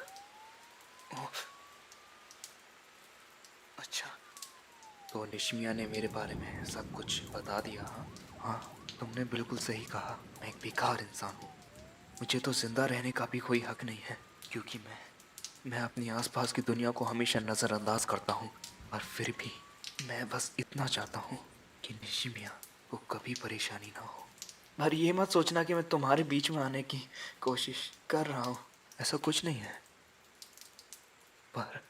अच्छा, तो निशिमिया ने मेरे बारे में सब कुछ बता दिया। हाँ, तुमने बिल्कुल सही कहा। मैं एक बेकार इंसान हूँ। मुझे तो जिंदा रहने का भी कोई हक नहीं है, क्योंकि मैं अपनी आसपास की दुनिया को हमेशा नज़रअंदाज करता हूँ। और फिर भी मैं बस इतना चाहता हूँ कि निशिमिया को कभी परेशानी ना हो। पर ये मत सोचना कि मैं तुम्हारे बीच में आने की कोशिश कर रहा हूँ, ऐसा कुछ नहीं है। पर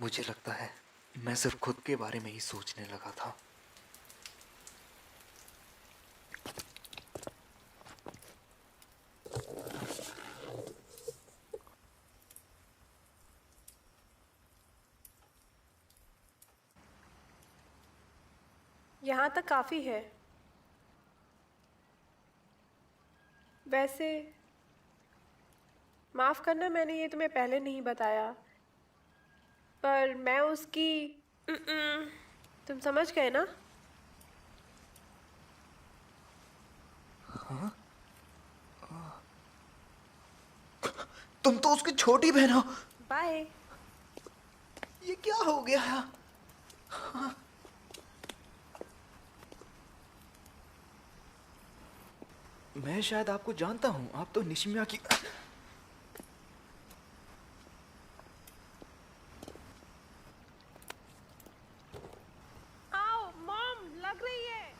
मुझे लगता है मैं सिर्फ खुद के बारे में ही सोचने लगा था। यहाँ तक काफ़ी है। वैसे माफ़ करना, मैंने ये तुम्हें पहले नहीं बताया, पर मैं उसकी तुम समझ गए ना? हाँ? तुम तो उसकी छोटी बहन हो। बाय। ये क्या हो गया? हाँ। मैं शायद आपको जानता हूँ, आप तो निशिमिया की। आओ, मॉम लग रही है।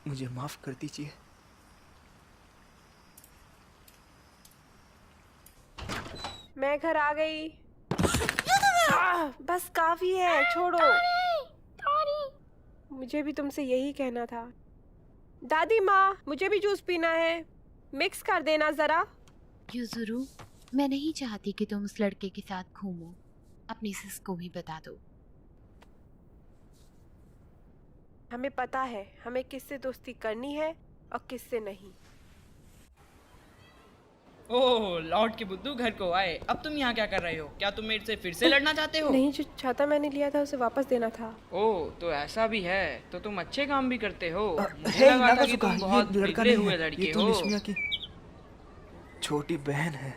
मुझे माफ कर दीजिए। मैं घर आ गई। बस काफी है, छोड़ो। मुझे भी तुमसे यही कहना था। दादी माँ, मुझे भी जूस पीना है, मिक्स कर देना जरा। युजुरु, मैं नहीं चाहती कि तुम उस लड़के के साथ घूमो। अपनी सिस को भी बता दो। हमें पता है हमें किससे दोस्ती करनी है और किससे नहीं। ओह, लौट के बुद्धू घर को आए। अब तुम यहाँ क्या कर रहे हो? क्या तुम मेरे से फिर से लड़ना चाहते हो? नहीं, जो छाता मैंने लिया था उसे वापस देना था। ओह, तो ऐसा भी है। तो तुम अच्छे काम भी करते हो। मुझे हे, लगा था कि नागासुका, तुम बहुत ये लड़का बिगड़े नहीं हुए है, लड़के ये तो हो। निशिमिया की छोटी बहन है।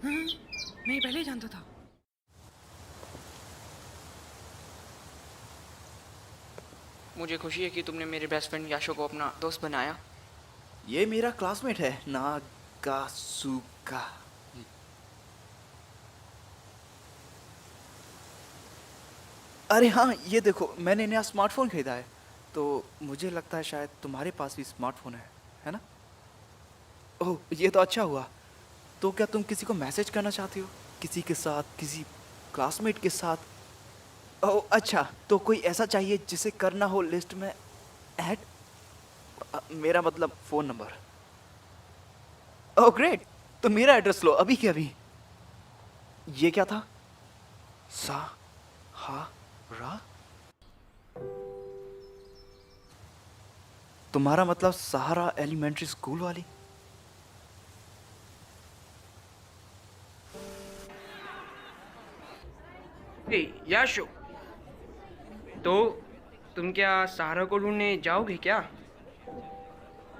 मैं पहले ही जानता था। मुझे खुशी है कि तुमने मेरे बेस्ट फ्रेंड याशो को अपना दोस्त बनाया। ये मेरा क्लासमेट है, नागासुका। अरे हाँ, ये देखो, मैंने नया स्मार्टफोन खरीदा है, तो मुझे लगता है शायद तुम्हारे पास भी स्मार्टफोन है ना? ओह, ये तो अच्छा हुआ। तो क्या तुम किसी को मैसेज करना चाहती हो? किसी के साथ, किसी क्लासमेट के साथ? ओह अच्छा, तो कोई ऐसा चाहिए जिसे करना हो लिस्ट में ऐड? मेरा मतलब फ़ोन नंबर। ओह ग्रेट, तो मेरा एड्रेस लो अभी के अभी। ये क्या था? सा हा रा? तुम्हारा मतलब सहारा एलिमेंट्री स्कूल वाली? याशो, तो तुम क्या सहारा को ढूंढने जाओगे क्या?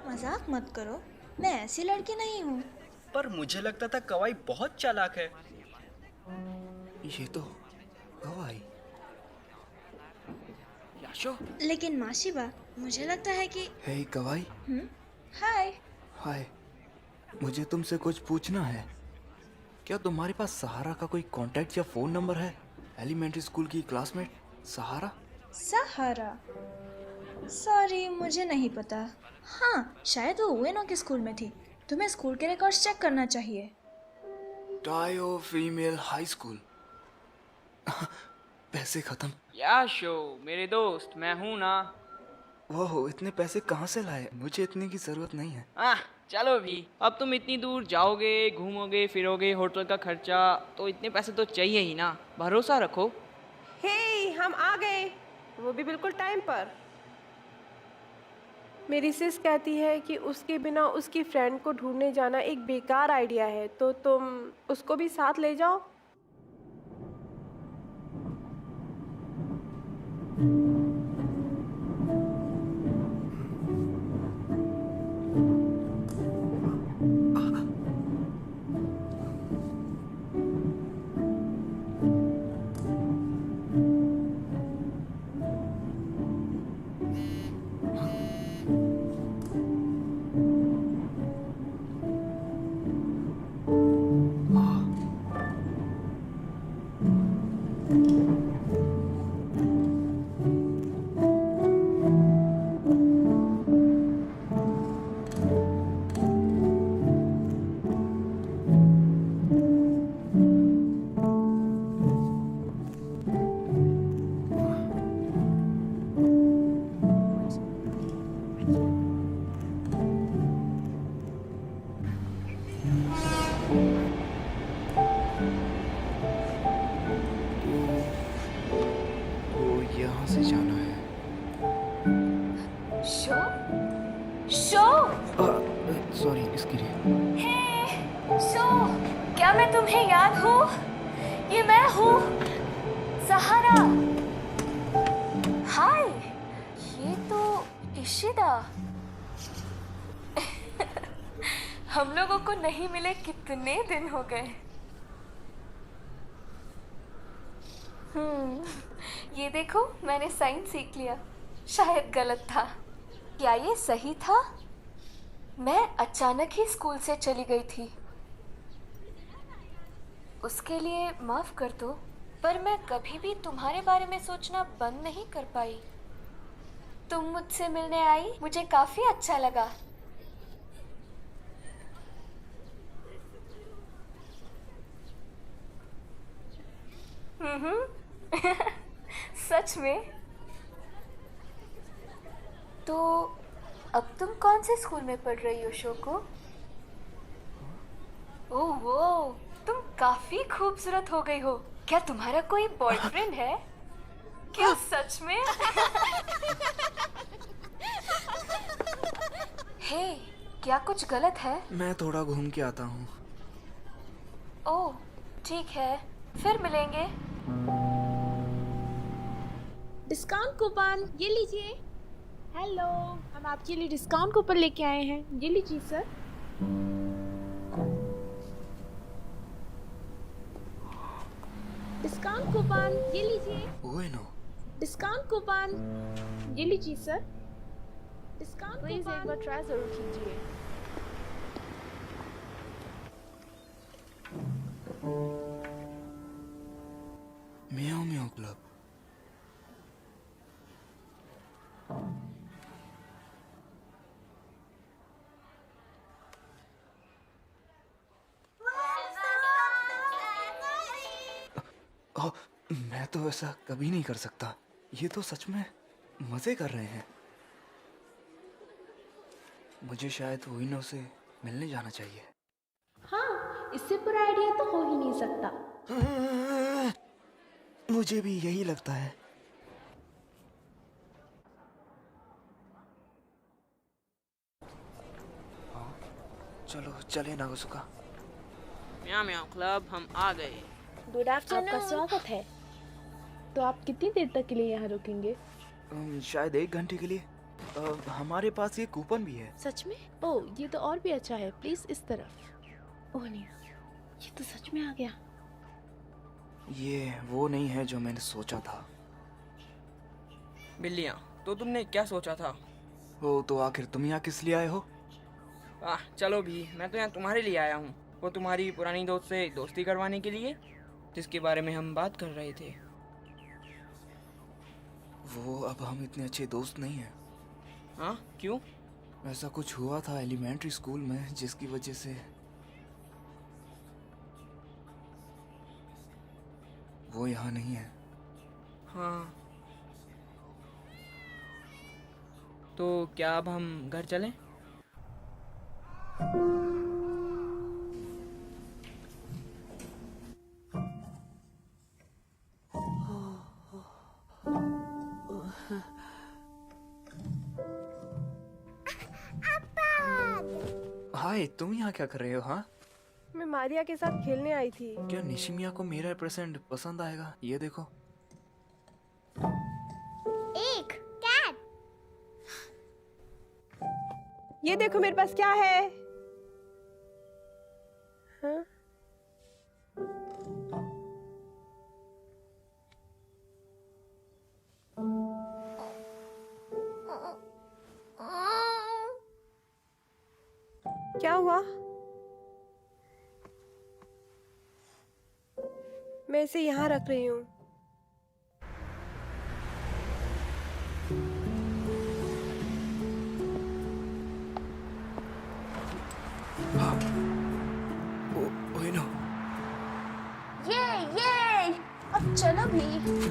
मजाक मत करो, मैं ऐसी लड़की नहीं हूँ। पर मुझे लगता था कवाई बहुत चालाक है। ये तो कवाई। याशो, लेकिन माशिबा, मुझे लगता है कि हे कवाई। हाय। हाय, मुझे तुमसे कुछ पूछना है। क्या तुम्हारे पास सहारा का कोई कांटेक्ट या फोन नंबर है? एलिमेंट्री स्कूल की क्लासमेट सहारा? सहारा? सॉरी, मुझे नहीं पता। हाँ, शायद वो उएनो के स्कूल में थी। तुम्हें स्कूल के रिकॉर्ड्स चेक करना चाहिए। टायो फीमेल हाई स्कूल। पैसे खत्म। याशो मेरे दोस्त, मैं हूँ ना। ओह, इतने पैसे कहाँ से लाए? मुझे इतने की जरूरत नहीं है। चलो भी, अब तुम इतनी दूर जाओगे, घूमोगे फिरोगे, होटल का खर्चा, तो इतने पैसे तो चाहिए ही ना। भरोसा रखो। हे, हम आ गए, वो भी बिल्कुल टाइम पर। मेरी सिस कहती है कि उसके बिना उसकी फ्रेंड को ढूंढने जाना एक बेकार आइडिया है, तो तुम उसको भी साथ ले जाओ। शो शो सॉरी इसके लिए। हे शो, क्या मैं तुम्हें याद हूँ? ये मैं हूँ, सहारा। हाय, ये तो इशिदा। हम लोगों को नहीं मिले कितने दिन हो गए। ये देखो, मैंने साइंस सीख लिया। शायद गलत था। क्या ये सही था? मैं अचानक ही स्कूल से चली गई थी। उसके लिए माफ कर दो, पर मैं कभी भी तुम्हारे बारे में सोचना बंद नहीं कर पाई। तुम मुझसे मिलने आई, मुझे काफी अच्छा लगा। सच में? तो अब तुम कौन से स्कूल में पढ़ रही हो शोको? ओह वो, तुम काफी खूबसूरत हो गई हो। क्या तुम्हारा कोई बॉयफ्रेंड है? क्या सच में? हे, क्या कुछ गलत है? मैं थोड़ा घूम के आता हूँ। ओह ठीक है, फिर मिलेंगे। डिस्काउंट कूपन ये लीजिए। हेलो, हम आपके लिए डिस्काउंट कूपन लेके आए हैं, ये लीजिए सर। डिस्काउंट कूपन ये लीजिए। ओए नो। डिस्काउंट कूपन ये लीजिए सर। डिस्काउंट प्लीज एक बार ट्राई जरूर कीजिए। म्याऊ म्याऊ क्लब। मैं तो ऐसा कभी नहीं कर सकता। ये तो सच में मजे कर रहे हैं। मुझे शायद उइनो से मिलने जाना चाहिए। हाँ, इससे बुरा आइडिया तो हो ही नहीं सकता। मुझे भी यही लगता है। चलो चले नागोसुका। म्याऊ म्याऊ क्लब, हम आ गए। Good afternoon. आपका स्वागत है। तो आप कितनी देर तक के लिए यहाँ रुकेंगे? शायद 1 घंटे के लिए। हमारे पास ये कूपन भी है। सच में? ओह, ये तो और भी अच्छा है। प्लीज इस तरफ। ओह नहीं, ये तो सच में आ गया। ये वो नहीं है जो मैंने सोचा था। बिल्लियाँ, तो तुमने क्या सोचा था? वो तो आखिर तुम यहाँ किस लिए आए हो? चलो भी, मैं तो यहाँ तुम्हारे लिए आया हूँ। वो तुम्हारी पुरानी दोस्त से दोस्ती करवाने के लिए, जिसके बारे में हम बात कर रहे थे। वो अब हम इतने अच्छे दोस्त नहीं हैं। हाँ, क्यों? ऐसा कुछ हुआ था एलिमेंट्री स्कूल में, जिसकी वजह से वो यहाँ नहीं है। हाँ, तो क्या अब हम घर चलें? हाय, तुम यहाँ क्या कर रहे हो? हाँ, मैं मारिया के साथ खेलने आई थी। क्या निशिमिया को मेरा प्रेजेंट पसंद आएगा? ये देखो। एक कैट। ये देखो मेरे पास क्या है। हाँ? क्या हुआ? मैं इसे यहाँ रख रही हूँ। ओइनो। ये अब चलो भी।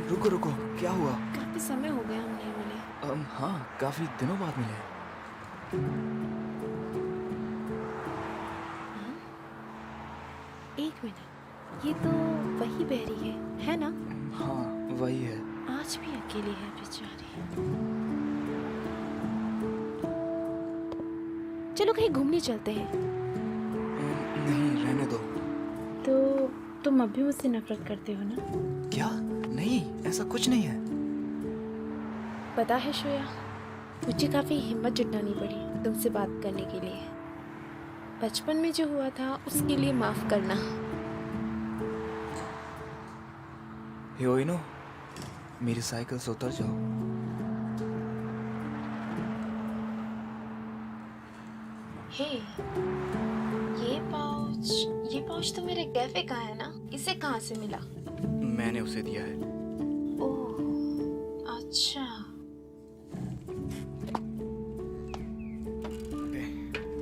रुको रुको, क्या हुआ? काफी समय हो गया हम नहीं मिले। हाँ, काफी दिनों बाद मिले। एक मिनट, ये तो वही बेरी है ना? हाँ, वही है। आज भी अकेली है बेचारी। चलो कहीं घूमने चलते हैं। नहीं, रहने दो। तो तुम अब भी मुझसे नफरत करते हो ना? क्या? नहीं, ऐसा कुछ नहीं है। पता है श्रेया, मुझे काफी हिम्मत जुटानी पड़ी तुमसे बात करने के लिए। बचपन में जो हुआ था उसके लिए माफ करना। हीरोइनो, मेरी साइकिल से उतर जाओ। हे, ये पाउच तो मेरे कैफे का है ना? इसे कहाँ से मिला? मैंने उसे दिया है। ओह, अच्छा।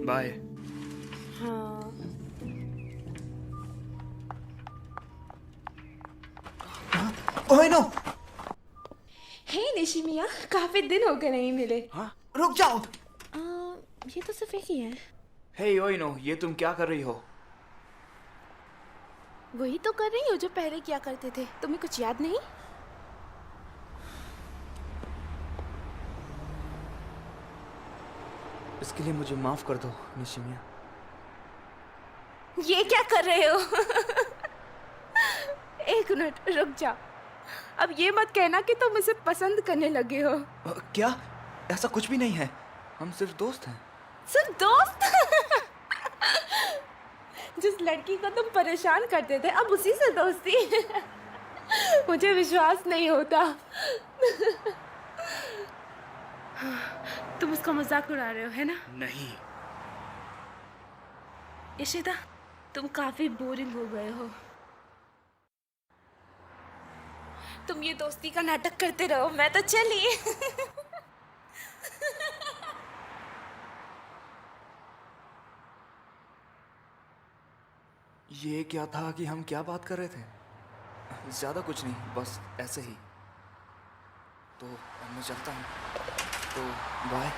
बाय। हाँ। ओए नो। हे निशिमिया, काफी दिन हो गए नहीं मिले। हाँ? रुक जाओ। ये तो सिर्फ एक ही है। हे योइनो, ये तुम क्या कर रही हो? वही तो कर रही हो जो पहले किया करते थे। तुम्हें कुछ याद नहीं? इसके लिए मुझे माफ कर दो निशिमिया। ये क्या कर रहे हो? एक मिनट रुक जा। अब ये मत कहना कि तुम इसे पसंद करने लगे हो। क्या? ऐसा कुछ भी नहीं है, हम सिर्फ दोस्त हैं। सिर्फ दोस्त? जिस लड़की को तुम परेशान करते थे अब उसी से दोस्ती? मुझे विश्वास नहीं होता। तुम उसका मजाक उड़ा रहे हो, है ना? नहीं। इशिता, तुम काफी बोरिंग हो गए हो। तुम ये दोस्ती का नाटक करते रहो, मैं तो चली। ये क्या था कि हम क्या बात कर रहे थे? ज्यादा कुछ नहीं, बस ऐसे ही। तो मैं चलता हूँ, तो बाय।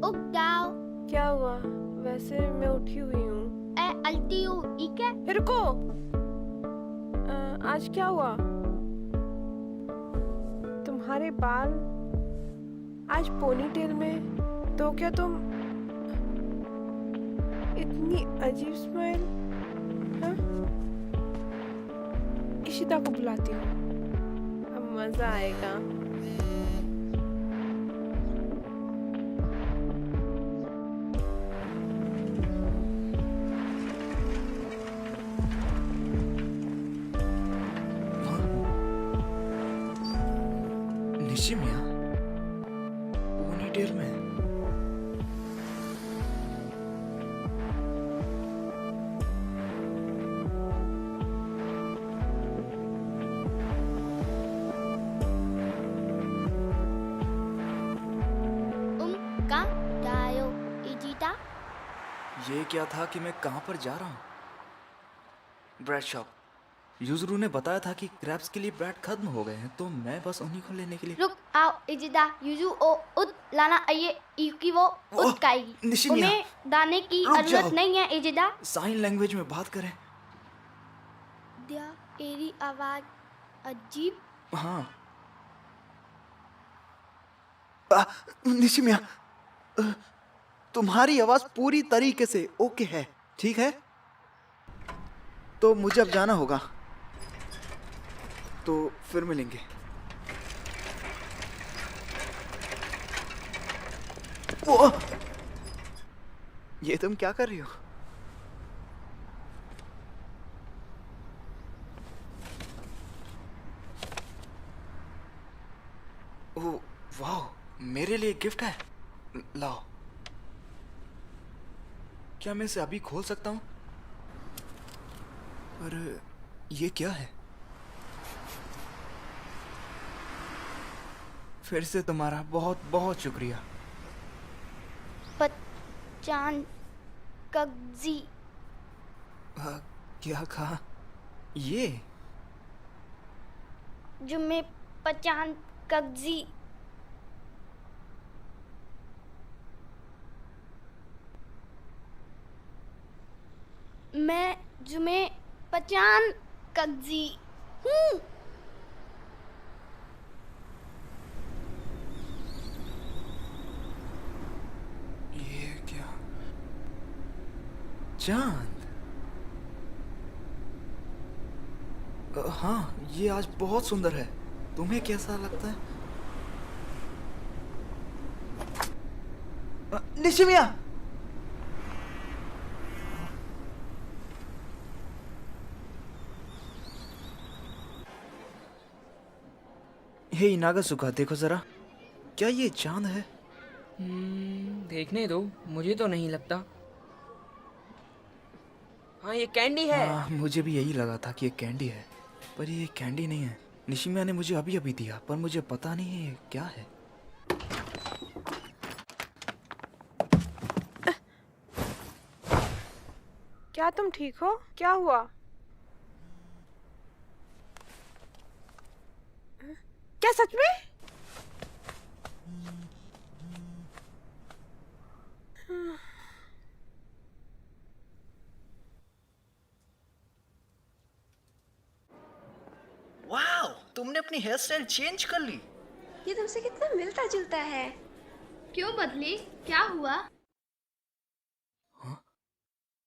उग जाओ। क्या हुआ? वैसे मैं उठी हुई हूँ। अलती हूँ, ठीक है? रुको। आज क्या हुआ? तुम्हारे बाल आज पोनीटेल में, तो क्या तुम इतनी अजीब स्माइल? हाँ? इशिता को बुलाती हूँ, अब मजा आएगा। निशिमिया, पोनीटेल में? कहाँ जा रहे हो, इजिता? ये क्या था कि मैं कहाँ पर जा रहा हूँ? Bread shop. यूजुरू ने बताया था कि क्रैब्स के लिए ब्रेड खत्म हो गए हैं, तो मैं बस उन्हीं को लेने के लिए। रुक आओ इजिता, युजु ओ उद लाना आइए, युकी वो उद खाएगी। निशिमिया, तुम्हें दाने की रुक जरूरत जाओ। नहीं है इजिता। साइन लैंग्वेज में बात करें। क्या तेरी आवाज अजीब? हाँ। निशिमिया, तुम्हारी आवाज पूरी तरीके से ओके है, ठीक है? तो मुझे अब जाना होगा, तो फिर मिलेंगे। वो ये तुम क्या कर रही हो? ओह वाह, मेरे लिए गिफ्ट है। लाओ। क्या मैं इसे अभी खोल सकता हूँ? पर ये क्या है? फिर से तुम्हारा बहुत बहुत शुक्रिया। चांद कगजी। क्या कहा? ये जुम्मे पचान कगजी। मैं जुम्मे पचान कगजी हूँ। ये क्या? चांद? हाँ, ये आज बहुत सुंदर है। तुम्हें कैसा लगता है? निशिमिया! हे नागासुका, देखो जरा, क्या ये चांद है? देखने दो, मुझे तो नहीं लगता। हाँ, ये कैंडी है। हाँ, मुझे भी यही लगा था कि ये कैंडी है, पर ये कैंडी नहीं है। निशिमिया ने मुझे अभी अभी दिया, पर मुझे पता नहीं है ये क्या है। क्या तुम ठीक हो? क्या हुआ? क्या सच में? वाओ, तुमने अपनी हेयर स्टाइल चेंज कर ली। ये तुमसे कितना मिलता जुलता है। क्यों बदली? क्या हुआ?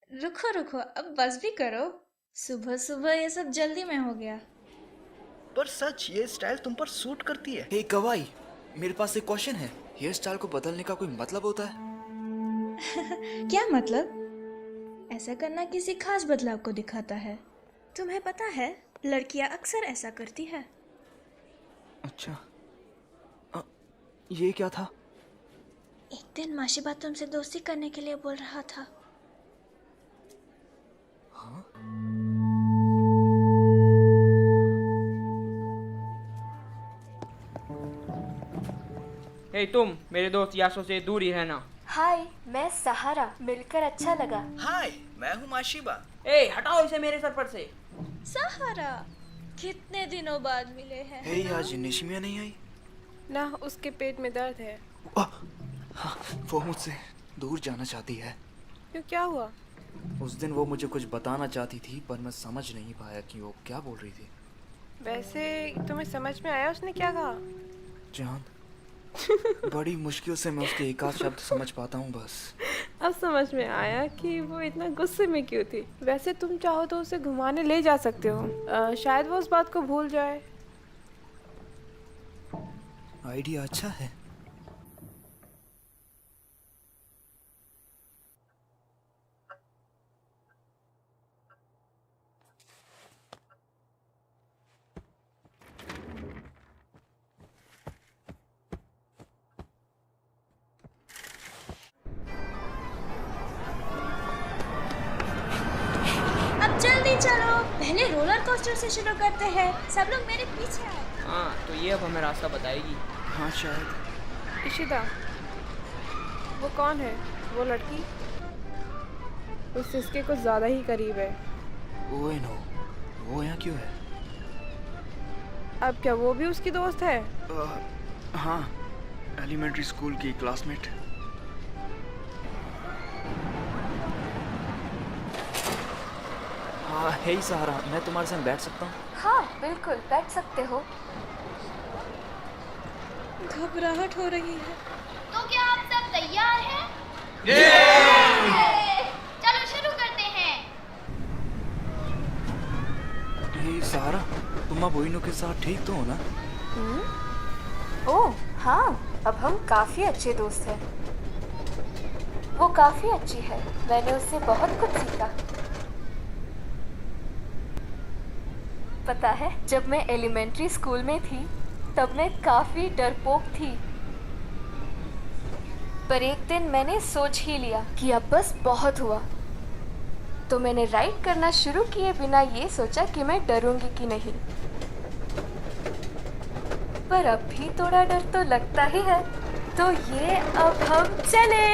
रुको रुको, अब बस भी करो। सुबह सुबह ये सब जल्दी में हो गया। पर सच, ये स्टाइल तुम पर सूट करती है। हे कवाई, मेरे पास एक क्वेश्चन है। हेयर स्टाइल को बदलने का कोई मतलब होता है? क्या मतलब? ऐसा करना किसी खास बदलाव को दिखाता है। तुम्हें पता है, लड़कियां अक्सर ऐसा करती है। अच्छा, ये क्या था? एक दिन माशिबा तुमसे दोस्ती करने के लिए बोल रहा था। हाँ? हे तुम, मेरे दोस्त यासो से दूर ही रहना। हाय, मैं सहारा, मिलकर अच्छा लगा। हाय, मैं हूँ माशिबा। ए, हटाओ इसे मेरे सर पर से। सहारा, कितने दिनों बाद मिले हैं। हे, आज निशिमिया नहीं आई? ना, उसके पेट में दर्द है। हाँ, वो मुझसे दूर जाना चाहती है। क्यों, क्या हुआ? उस दिन वो मुझे कुछ बताना चाहती थी, पर मैं समझ नहीं पाया कि वो क्या बोल रही थी। वैसे तुम्हें समझ में आया उसने क्या कहा? चांद, बड़ी मुश्किल से मैं उसके एक आध शब्द समझ पाता हूँ बस। अब समझ में आया कि वो इतना गुस्से में क्यों थी। वैसे तुम चाहो तो उसे घुमाने ले जा सकते हो, शायद वो उस बात को भूल जाए। आइडिया अच्छा है। अब जल्दी चलो, पहले रोलर कोस्टर से शुरू करते हैं। सब लोग मेरे पीछे आओ। हाँ, तो ये अब हमें रास्ता बताएगी। हाँ, शायद। इशिदा, वो कौन है? वो लड़की उस सिस्के को ज्यादा ही करीब है। ओए नो, वो यहाँ क्यों है? अब क्या वो भी उसकी दोस्त है? हाँ, एलिमेंट्री स्कूल की क्लासमेट। हाँ, हे सहारा, मैं तुम्हारे साथ बैठ सकता हूँ? हाँ, बिल्कुल बैठ सकते हो। घबराहट हो रही है। तो क्या आप सब तैयार हैं? चलो शुरू करते हैं। हे सहारा, तुम अब ओइनो के साथ ठीक तो हो ना? ओह हाँ, अब हम काफी अच्छे दोस्त हैं। वो काफी अच्छी है, मैंने उससे बहुत कुछ सीखा। पता है, जब मैं एलिमेंट्री स्कूल में थी तब मैं काफी डरपोक थी, पर एक दिन मैंने सोच ही लिया कि अब बस बहुत हुआ। तो मैंने राइड करना शुरू किए बिना ये सोचा कि मैं डरूंगी कि नहीं, पर अब भी थोड़ा डर तो लगता ही है। तो ये अब हम चले।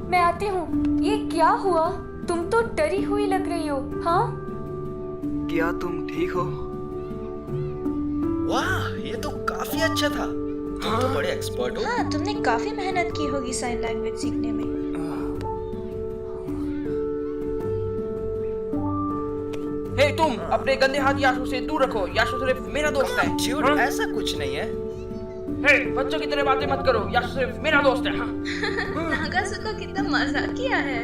मैं आती हूँ। ये क्या हुआ? तुम तो डरी हुई लग रही हो। हाँ, क्या तुम ठीक हो? वाह, ये तो काफी अच्छा था। तुम तो बड़े एक्सपर्ट हो। हाँ, तुमने काफी मेहनत की होगी साइन लैंग्वेज सीखने में। हे तुम अपने गंदे हाथ याशु से दूर रखो। याशु सिर्फ मेरा दोस्त है। Dude, ऐसा कुछ नहीं है। हे बच्चों की तरह बातें मत करो। याशु सिर्फ मेरा दोस्त है। हाँ। नागासुका कितना मजाकिया है।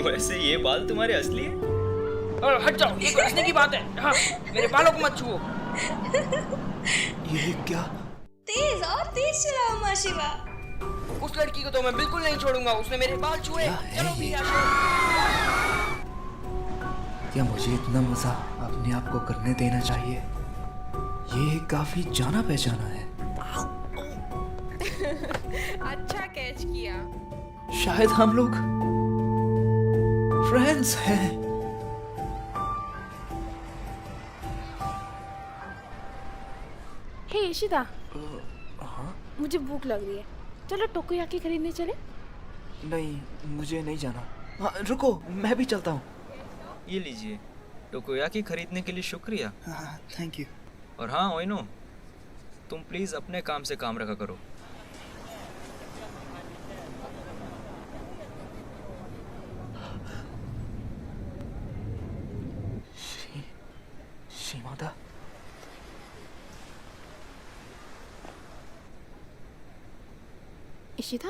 वैसे ये बाल तुम्हारे असली है? और हट जाओ, ये हंसने की बात है। हाँ, मेरे बालों को मत छुओ। ये क्या? तेज और तेज चलाओ माशिवा। उस लड़की को तो मैं बिल्कुल नहीं छोड़ूंगा। उसने मेरे बाल छुए। चलो भी याशु। क्या मुझे इतना मजा अपने आप को करने देना चाहिए? ये काफी जाना पहचाना है। अच्छा कैच किया। शायद हम लोग फ्रेंड्स हैं। हे इशिता, मुझे भूख लग रही है। चलो टोकोयाकी खरीदने चले। नहीं, मुझे नहीं जाना। हाँ, रुको, मैं भी चलता हूँ। ये लीजिए, टोकोयाकी खरीदने के लिए शुक्रिया। हाँ, थैंक यू। और हाँ ओइनो, तुम प्लीज अपने काम से काम रखा करो। शिमादा, इशिता,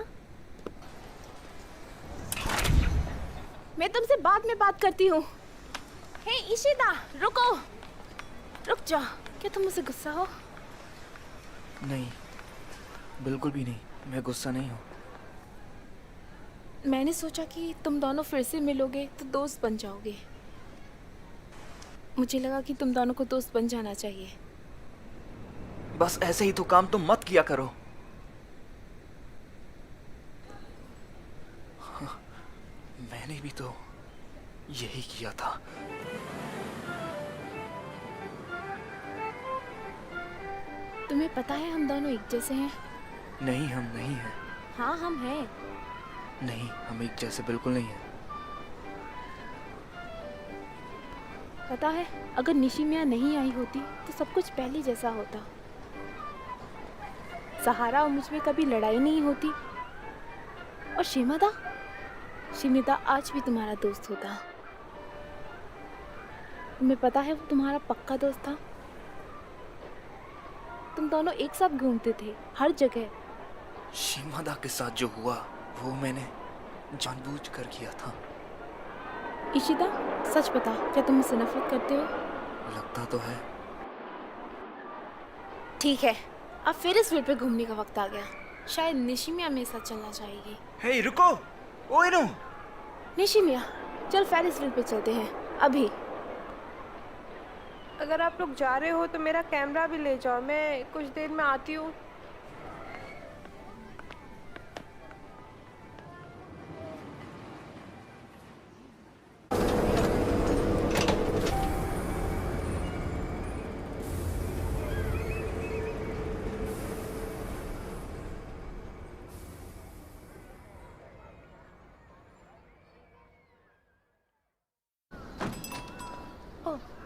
मैं तुमसे बाद में बात करती हूँ। हे इशिता, रुको, रुक जाओ। क्या तुम मुझसे गुस्सा हो? नहीं, बिल्कुल भी नहीं। मैं गुस्सा नहीं हूँ। मैंने सोचा कि तुम दोनों फिर से मिलोगे तो दोस्त बन जाओगे। मुझे लगा कि तुम दोनों को दोस्त बन जाना चाहिए। बस ऐसे ही तो काम तुम मत किया करो। हाँ, मैंने भी तो यही किया था। तुम्हें पता है हम दोनों एक जैसे हैं? नहीं, हम नहीं हैं। हाँ, हम हैं। नहीं, हम एक जैसे बिल्कुल नहीं हैं। पता है, अगर निशिमिया नहीं आई होती तो सब कुछ पहले जैसा होता। सहारा और मुझ में कभी लड़ाई नहीं होती। और शिमिदा आज भी तुम्हारा दोस्त होता। तुम्हें पता है वो तुम्हारा पक्का दोस्त था। तुम दोनों एक साथ घूमते थे हर जगह। शिमादा के साथ जो हुआ वो मैंने जानबूझकर किया था। इशिता, सच बता, क्या तुम मुझसे नफरत करते हो? लगता तो है। ठीक है, अब फिर इस व्हील पे घूमने का वक्त आ गया। शायद निशिमिया मेरे साथ चलना चाहेगी। हे रुको, ओइनो। निशिमिया, चल फेरिस व्हील पे चलते हैं अभी। अगर आप लोग जा रहे हो तो मेरा कैमरा भी ले जाओ। मैं कुछ देर में आती हूँ।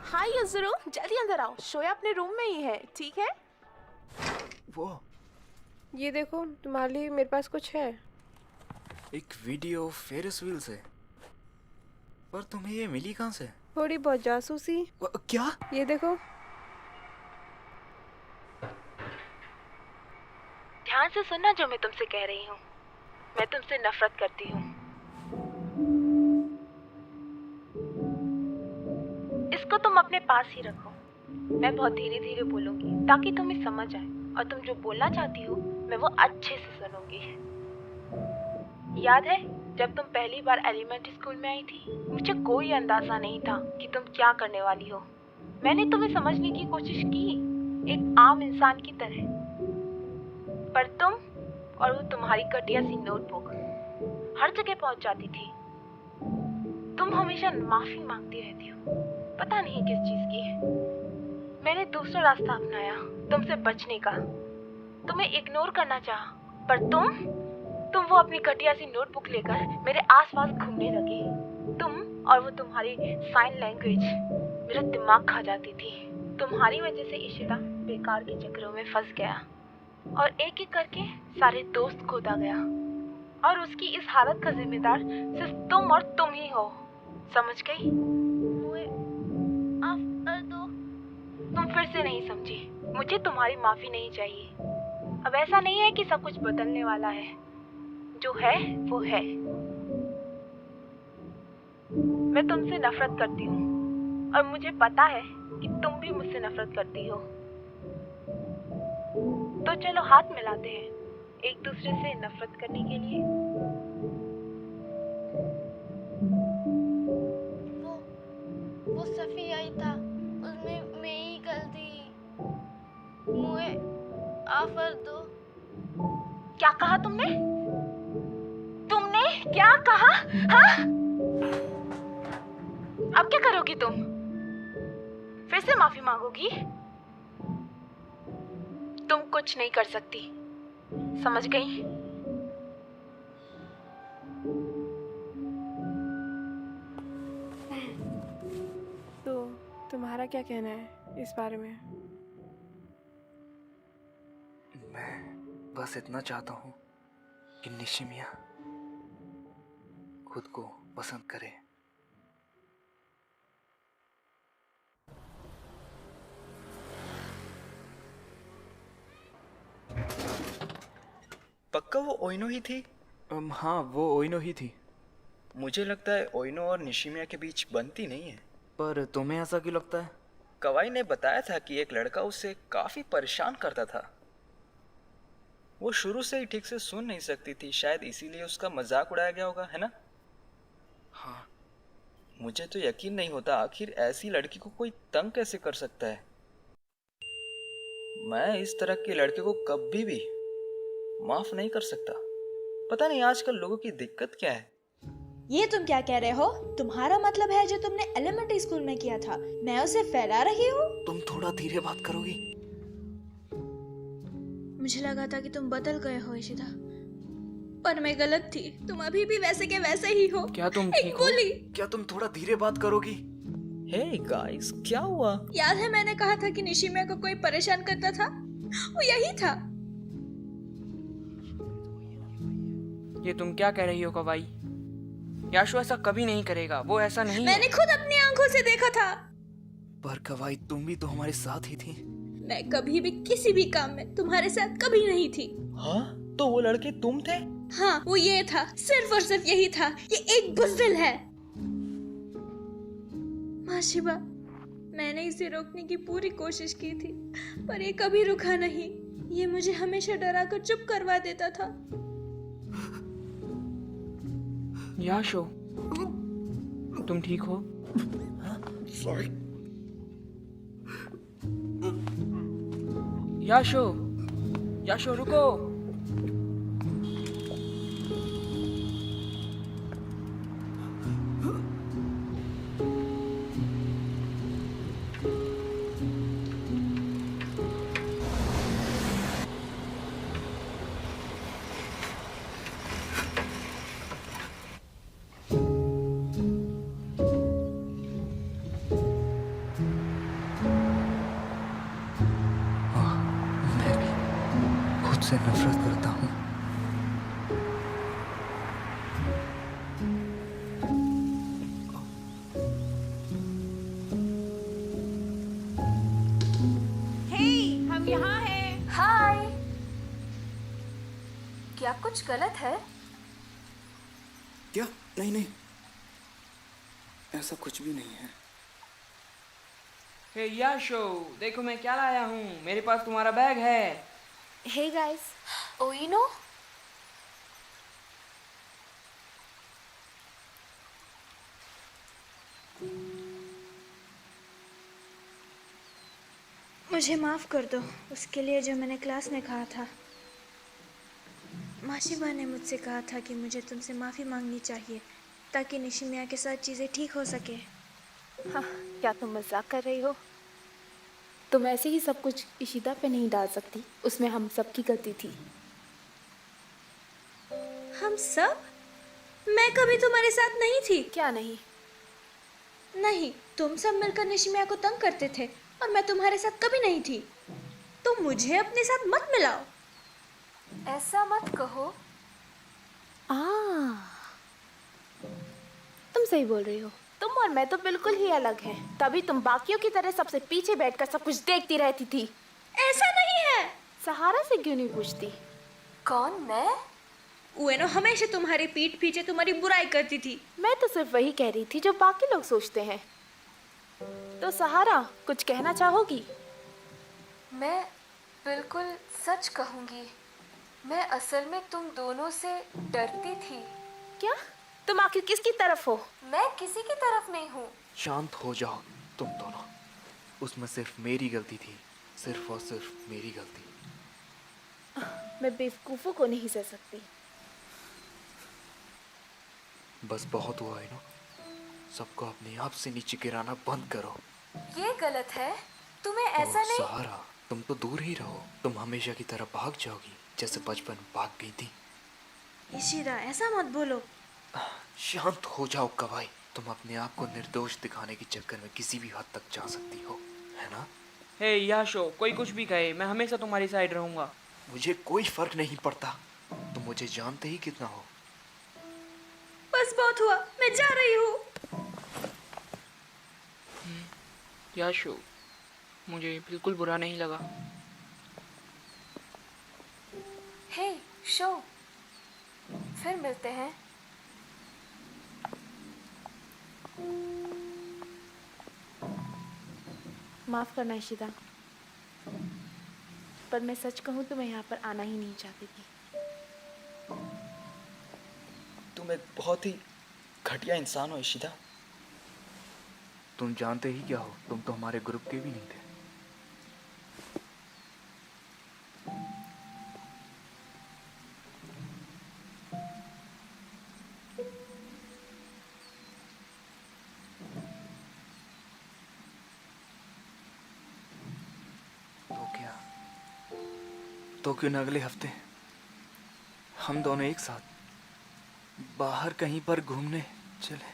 हाय युजुरो, जल्दी अंदर आओ। शोया अपने रूम में ही है, ठीक है? वो ये देखो, तुम्हारे लिए मेरे पास कुछ है। एक वीडियो फेरिस व्हील से। पर तुम्हें ये मिली कहाँ से? थोड़ी बहुत जासूसी। क्या? ये देखो। ध्यान से सुनना जो मैं तुमसे कह रही हूँ। मैं तुमसे नफरत करती हूँ। इसको तुम अपने पास ही रखो। मैं बहुत धीरे धीरे बोलूंगी ताकि तुम्हें समझ आए और तुम जो बोलना चाहती हो मैं वो अच्छे से सुनूंगी। याद है जब तुम पहली बार एलिमेंट्री स्कूल में आई थी? मुझे कोई अंदाजा नहीं था कि तुम क्या करने वाली हो। मैंने तुम्हें समझने की कोशिश की, एक आम इंसान की तरह। पर तुम और वो तुम्हारी घटिया सी नोटबुक हर जगह पहुंच जाती थी। तुम हमेशा माफी मांगती रहती हो, पता नहीं किस चीज की। मैंने दूसरा रास्ता अपनाया तुमसे बचने का। तुम्हें इग्नोर करना चाहा, पर तुम वो अपनी घटिया सी नोटबुक लेकर मेरे आसपास घूमने लगे। तुम और वो तुम्हारी साइन लैंग्वेज मेरा दिमाग खा जाती थी। तुम्हारी वजह से इशिता बेकार के चक्करों में फंस गया और एक एक करके सारे दोस्त खोता गया, और उसकी इस हालत का जिम्मेदार सिर्फ तुम और तुम ही हो। समझ गई? मुझे माफ कर दो। तुम फिर से नहीं समझी। मुझे तुम्हारी माफी नहीं चाहिए। अब ऐसा नहीं है कि सब कुछ बदलने वाला है। जो है वो है। मैं तुमसे नफरत करती हूँ और मुझे पता है कि तुम भी मुझसे नफरत करती हो। तो चलो हाथ मिलाते हैं एक दूसरे से नफरत करने के लिए। वो सफी आई था, उसमें मेरी गलती। मुझे आफर दो। क्या कहा तुमने? तुमने क्या कहा? हाँ? अब क्या करोगी तुम? फिर से माफी मांगोगी? तुम कुछ नहीं कर सकती। समझ गई? तो तुम्हारा क्या कहना है इस बारे में? मैं बस इतना चाहता हूँ कि निशिमिया खुद को पसंद करे। पक्का वो ओइनो ही थी? हाँ, वो ओइनो ही थी। मुझे लगता है ओइनो और निशिमिया के बीच बनती नहीं है। पर तुम्हें ऐसा क्यों लगता है? कवाई ने बताया था कि एक लड़का उसे काफी परेशान करता था। वो शुरू से ही ठीक से सुन नहीं सकती थी, शायद इसीलिए उसका मजाक उड़ाया गया होगा, है ना? हाँ। मुझे तो यकीन नहीं होता आखिर ऐसी लड़की को कोई तंग कैसे कर सकता है। मैं इस तरह के लड़के को कभी भी माफ नहीं कर सकता। पता नहीं आजकल लोगों की दिक्कत क्या है। ये तुम क्या कह रहे हो? तुम्हारा मतलब है जो तुमने एलिमेंट्री स्कूल में किया था, मैं उसे फैला रही हूँ? तुम थोड़ा धीरे बात करोगी? मुझे लगा था कि तुम बदल गए हो इशिता, पर मैं गलत थी। तुम अभी भी वैसे के वैसे ही हो। क्या तुम ठीक हो? क्या तुम थोड़ा धीरे बात करोगी? हे गाइस, क्या हुआ? याद है मैंने कहा था कि निशिमिया को कोई परेशान करता था? वो यही था। ये तुम क्या कह रही हो कवाई? याशु ऐसा कभी नहीं करेगा, वो ऐसा नहीं। मैंने खुद अपनी आंखों से देखा था। पर कवाई, तुम भी तो हमारे साथ ही थी। मैं कभी भी किसी भी काम में तुम्हारे साथ कभी नहीं थी। हाँ? तो वो लड़के तुम थे? हाँ, वो ये था, सिर्फ और सिर्फ यही था। ये एक बुज़दिल है। माशिबा, मैंने इसे रोकने की पूरी कोशिश की थी, पर ये कभी रुका नहीं। ये मुझे हमेशा डराकर चुप करवा देता था। याशो, तुम ठीक हो? सॉरी। याशो रुको। से नफरत करता हूँ। हम यहाँ हैं। हाय। क्या कुछ गलत है? क्या? नहीं नहीं, ऐसा कुछ भी नहीं है। हे याशो, देखो मैं क्या लाया हूँ। मेरे पास तुम्हारा बैग है। Hey guys, ओइनो? मुझे माफ कर दो उसके लिए जो मैंने क्लास में कहा था। माशिबा ने मुझसे कहा था कि मुझे तुमसे माफ़ी मांगनी चाहिए ताकि निशिमिया के साथ चीज़ें ठीक हो सके। हाँ, क्या तुम मजाक कर रही हो? तुम ऐसे ही सब कुछ इशिता पे नहीं डाल सकती। उसमें हम सबकी गलती थी। हम सब? मैं कभी तुम्हारे साथ नहीं थी। क्या नहीं? नहीं, तुम सब मिलकर निशिमिया को तंग करते थे और मैं तुम्हारे साथ कभी नहीं थी। तुम मुझे अपने साथ मत मिलाओ। ऐसा मत कहो। तुम सही बोल रही हो। तुम और मैं तो बिल्कुल ही अलग हैं। तभी तुम बाकियों की तरह सबसे पीछे बैठकर सब कुछ देखती रहती थी। ऐसा नहीं है। सहारा से क्यों नहीं पूछती? कौन, मैं? उएनो हमेशा तुम्हारी पीठ पीछे तुम्हारी बुराई करती थी। मैं तो सिर्फ वही कह रही थी जो बाकी लोग सोचते हैं। तो सहारा, कुछ कहना चाहोगी? मैं बिल्कुल सच कहूंगी। मैं असल में तुम दोनों से डरती थी। क्या? तुम आखिर किसकी तरफ हो? मैं किसी की तरफ नहीं हूँ। शांत हो जाओ तुम दोनों। उसमें सिर्फ मेरी गलती थी, सिर्फ और सिर्फ मेरी गलती। मैं बेवकूफों को नहीं सह सकती। बस बहुत हुआ है ना। सबको अपने आप से नीचे गिराना बंद करो। ये गलत है। तुम्हें ऐसा नहीं। सहारा, तुम तो दूर ही रहो। तुम हमेशा की तरह भाग जाओगी जैसे बचपन में भाग गई थी। इशिदा, ऐसा मत बोलो। शांत हो जाओ कवाई। तुम अपने आप को निर्दोष दिखाने के चक्कर में किसी भी हद तक जा सकती हो, है ना? हे याशो, कोई कुछ भी कहे, मैं हमेशा तुम्हारी साइड रहूंगा। मुझे कोई फर्क नहीं पड़ता। तुम मुझे जानते ही कितना हो। बस बहुत हुआ, मैं जा रही हूँ। याशो, मुझे बिल्कुल बुरा नहीं लगा। हे शो, फिर मिलते हैं। माफ करना इशिदा, पर मैं सच कहूँ तो मैं यहाँ पर आना ही नहीं चाहती थी। तुम एक बहुत ही घटिया इंसान हो इशिदा। तुम जानते ही क्या हो, तुम तो हमारे ग्रुप के भी नहीं थे। तो क्यों न अगले हफ्ते हम दोनों एक साथ बाहर कहीं पर घूमने चले?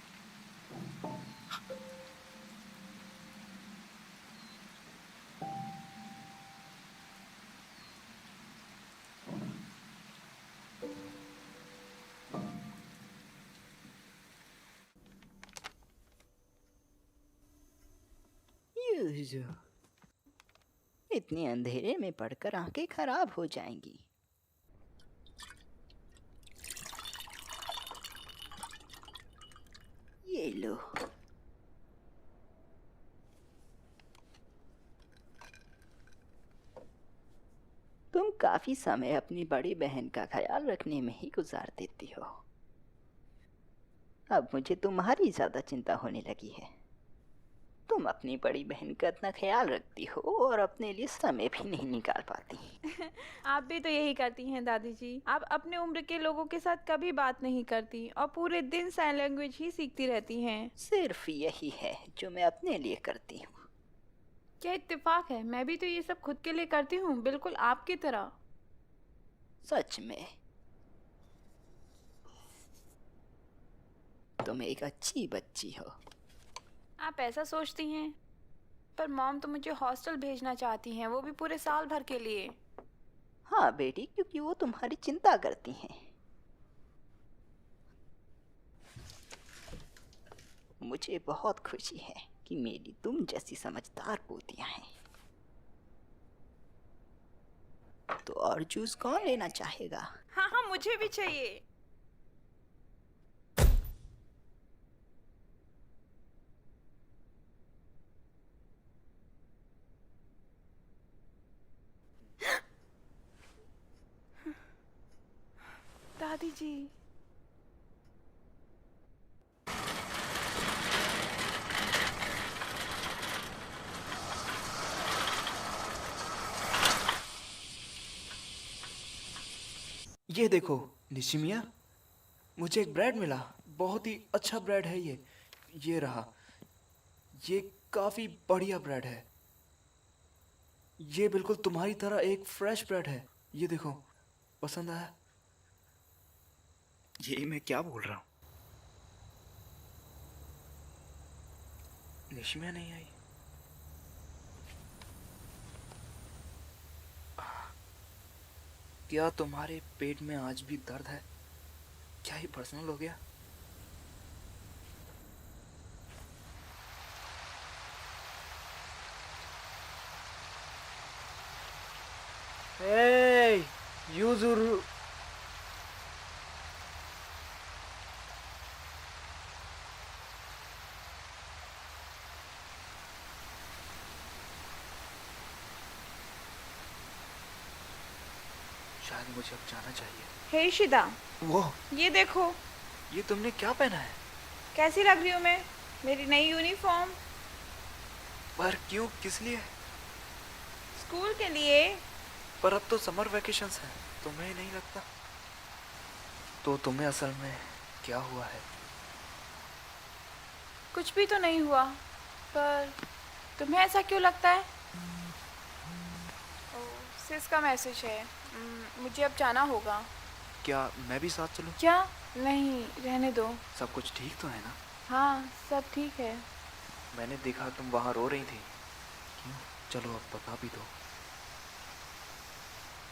इतने अंधेरे में पढ़कर आंखें खराब हो जाएंगी। ये लो। तुम काफी समय अपनी बड़ी बहन का ख्याल रखने में ही गुजार देती हो। अब मुझे तुम्हारी ज्यादा चिंता होने लगी है। तुम अपनी बड़ी बहन का इतना ख्याल रखती हो और अपने लिए समय भी नहीं निकाल पाती। आप भी तो यही करती हैं दादी जी। आप अपने उम्र के लोगों के साथ कभी बात नहीं करती और पूरे दिन साइन लैंग्वेज ही सीखती रहती हैं। सिर्फ यही है जो मैं अपने लिए करती हूँ। क्या इत्तेफाक है, मैं भी तो ये सब खुद के लिए करती हूँ, बिल्कुल आपकी तरह। सच में तुम एक अच्छी बच्ची हो। आप ऐसा सोचती हैं, पर मॉम तो मुझे हॉस्टल भेजना चाहती हैं, वो भी पूरे साल भर के लिए। हाँ बेटी, क्योंकि वो तुम्हारी चिंता करती हैं। मुझे बहुत खुशी है कि मेरी तुम जैसी समझदार पोतियां हैं। तो और जूस कौन लेना चाहेगा? हाँ हाँ, मुझे भी चाहिए। दादी जी, ये देखो निशिमिया, मुझे एक ब्रेड मिला। बहुत ही अच्छा ब्रेड है ये रहा। ये काफी बढ़िया ब्रेड है। ये बिल्कुल तुम्हारी तरह एक फ्रेश ब्रेड है। ये देखो, पसंद आया? ये मैं क्या बोल रहा हूँ? निशिम्या नहीं आई। क्या तुम्हारे पेट में आज भी दर्द है? क्या ये पर्सनल हो गया? Hey, Yuzuru. शायद मुझे अब जाना चाहिए। हे इशिदा, वो ये देखो। ये तुमने क्या पहना है? कैसी लग रही हूँ मैं? मेरी नई यूनिफॉर्म। पर क्यों, किस लिए? स्कूल के लिए। पर अब तो समर वेकेशंस हैं, तुम्हें नहीं लगता? तो तुम्हें असल में क्या हुआ है? कुछ भी तो नहीं हुआ, पर तुम्हें ऐसा क्यों लगता है? सिस का मैसेज है। मुझे अब जाना होगा। क्या मैं भी साथ चलूं? क्या? नहीं, रहने दो। सब कुछ ठीक तो है ना? हाँ, सब ठीक है। मैंने देखा तुम वहाँ रो रही थी। क्यों? चलो अब बता भी दो।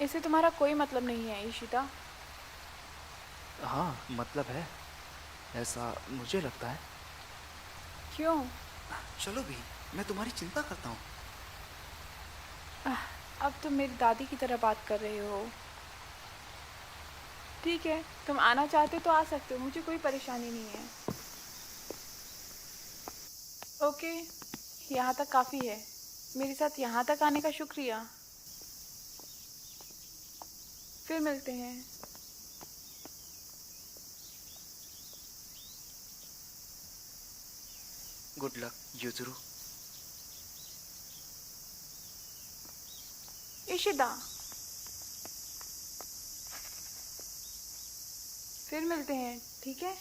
इससे तुम्हारा कोई मतलब नहीं है ईशिता। हाँ, मतलब है, ऐसा मुझे लगता है। क्यों? चलो भी, मैं तुम्हारी चिंता करता हूँ। अब तुम मेरी दादी की तरह बात कर रहे हो। ठीक है, तुम आना चाहते हो तो आ सकते हो, मुझे कोई परेशानी नहीं है। ओके, यहाँ तक काफ़ी है। मेरे साथ यहाँ तक आने का शुक्रिया। फिर मिलते हैं। Good luck युजुरु। इशिदा, फिर मिलते हैं, ठीक है?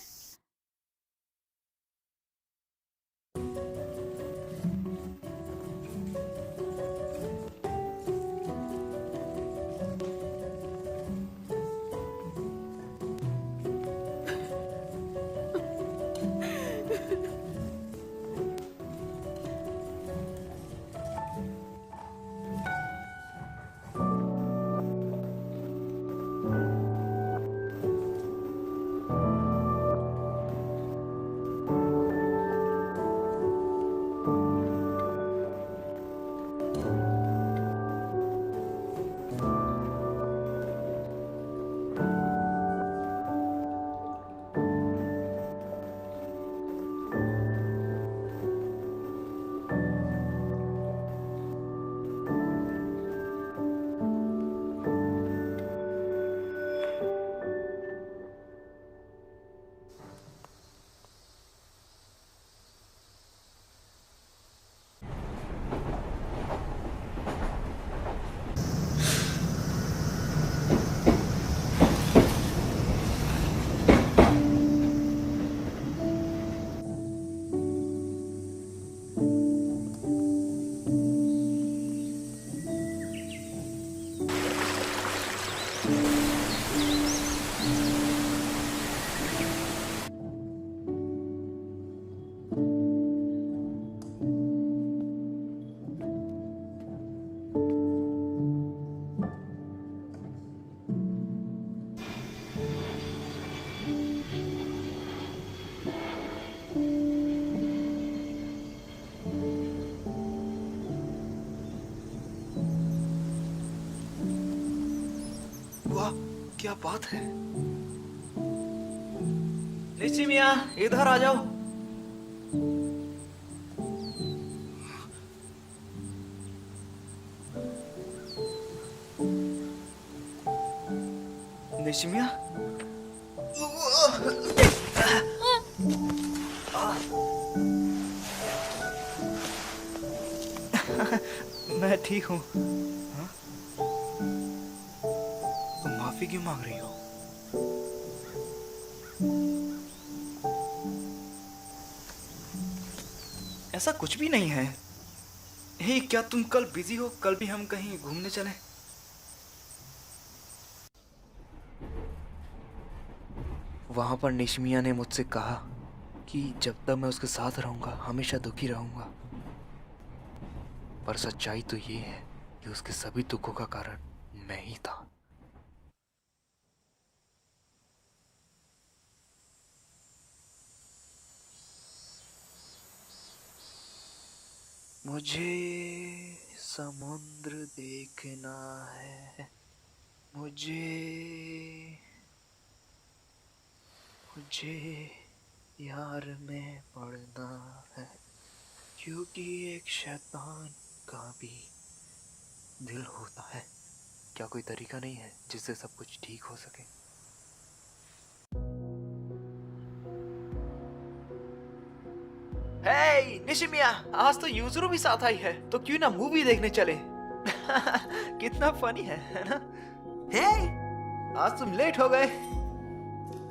वाह, क्या बात है। निशिम्या, इधर आ जाओ। निशिम्या, मैं ठीक हूँ। हाँ? तुम माफी क्यों मांग रही हो? ऐसा कुछ भी नहीं है। हे, क्या तुम कल बिजी हो? कल भी हम कहीं घूमने चलें? वहाँ पर निशमिया ने मुझसे कहा कि जब तक मैं उसके साथ रहूँगा हमेशा दुखी रहूँगा। पर सच्चाई तो ये है कि उसके सभी दुखों का कारण मैं ही था। मुझे समुद्र देखना है, मुझे यार में पड़ना है, क्योंकि एक शैतान का भी दिल होता है। क्या कोई तरीका नहीं है जिससे सब कुछ ठीक हो सके? हे निशिमिया, आज तो यूजुरू भी साथ आई है, तो क्यों ना मूवी देखने चले? कितना फनी है ना? हे, आज तुम लेट हो गए।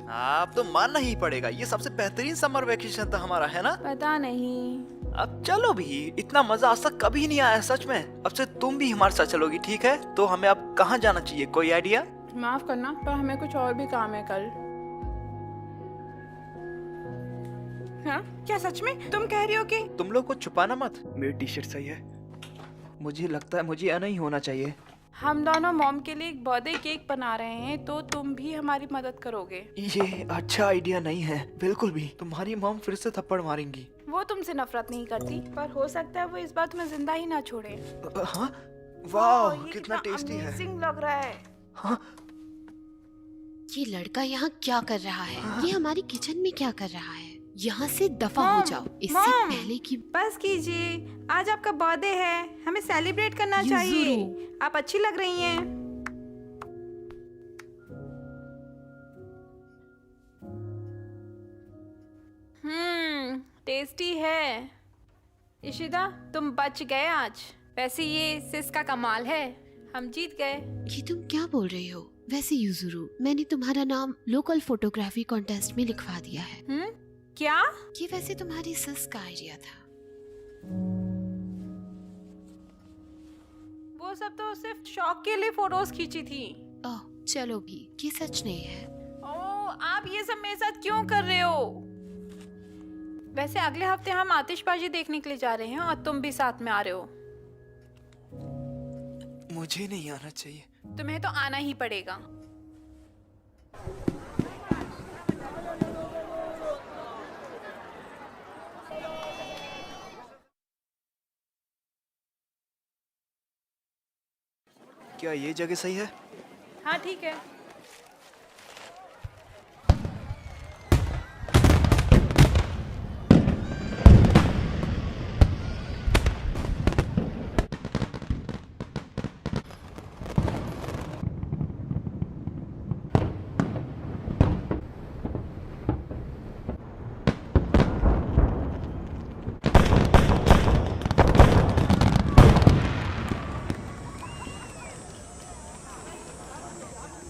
आप तो मानना ही पड़ेगा, ये सबसे बेहतरीन समर वेकेशन था हमारा, है ना? पता नहीं। अब चलो भी, इतना मजा आज तक कभी नहीं आया सच में। अब से तुम भी हमारे साथ चलोगी, ठीक है? तो हमें अब कहाँ जाना चाहिए, कोई आइडिया? माफ करना, पर हमें कुछ और भी काम है कल। हाँ? क्या सच में तुम कह रही हो कि? तुम लोग को छुपाना मत, मेरी टी शर्ट सही है। मुझे लगता है मुझे आना ही होना चाहिए। हम दोनों मॉम के लिए एक बर्थडे केक बना रहे हैं, तो तुम भी हमारी मदद करोगे। ये अच्छा आइडिया नहीं है बिल्कुल भी। तुम्हारी मॉम फिर से थप्पड़ मारेंगी। वो तुमसे नफरत नहीं करती, पर हो सकता है वो इस बार तुम्हें जिंदा ही ना छोड़े। हाँ? वाह, कितना टेस्टी है। अमेजिंग लग रहा है। हाँ? ये लड़का यहाँ क्या कर रहा है? ये हमारी किचन में क्या कर रहा है? यहाँ से दफा हो जाओ, इससे पहले कि बस कीजिए, आज आपका बर्थडे है, हमें सेलिब्रेट करना चाहिए। आप अच्छी लग रही हैं। टेस्टी है। इशिदा, तुम बच गए आज। वैसे ये सिस का कमाल है, हम जीत गए। ये तुम क्या बोल रही हो? वैसे यूजुरू, मैंने तुम्हारा नाम लोकल फोटोग्राफी कॉन्टेस्ट में लिखवा दिया है। क्या? ये वैसे तुम्हारी सिस का आइडिया था। वो सब तो सिर्फ शौक के लिए फोटोज खींची थी। ओह चलो भी, ये सच नहीं है। ओह, आप ये सब मेरे साथ क्यों कर रहे हो? वैसे अगले हफ्ते हम आतिशबाजी देखने के लिए जा रहे हैं और तुम भी साथ में आ रहे हो। मुझे नहीं आना चाहिए। तुम्हें तो आना ही पड़ेगा। क्या ये जगह सही है? हाँ ठीक है।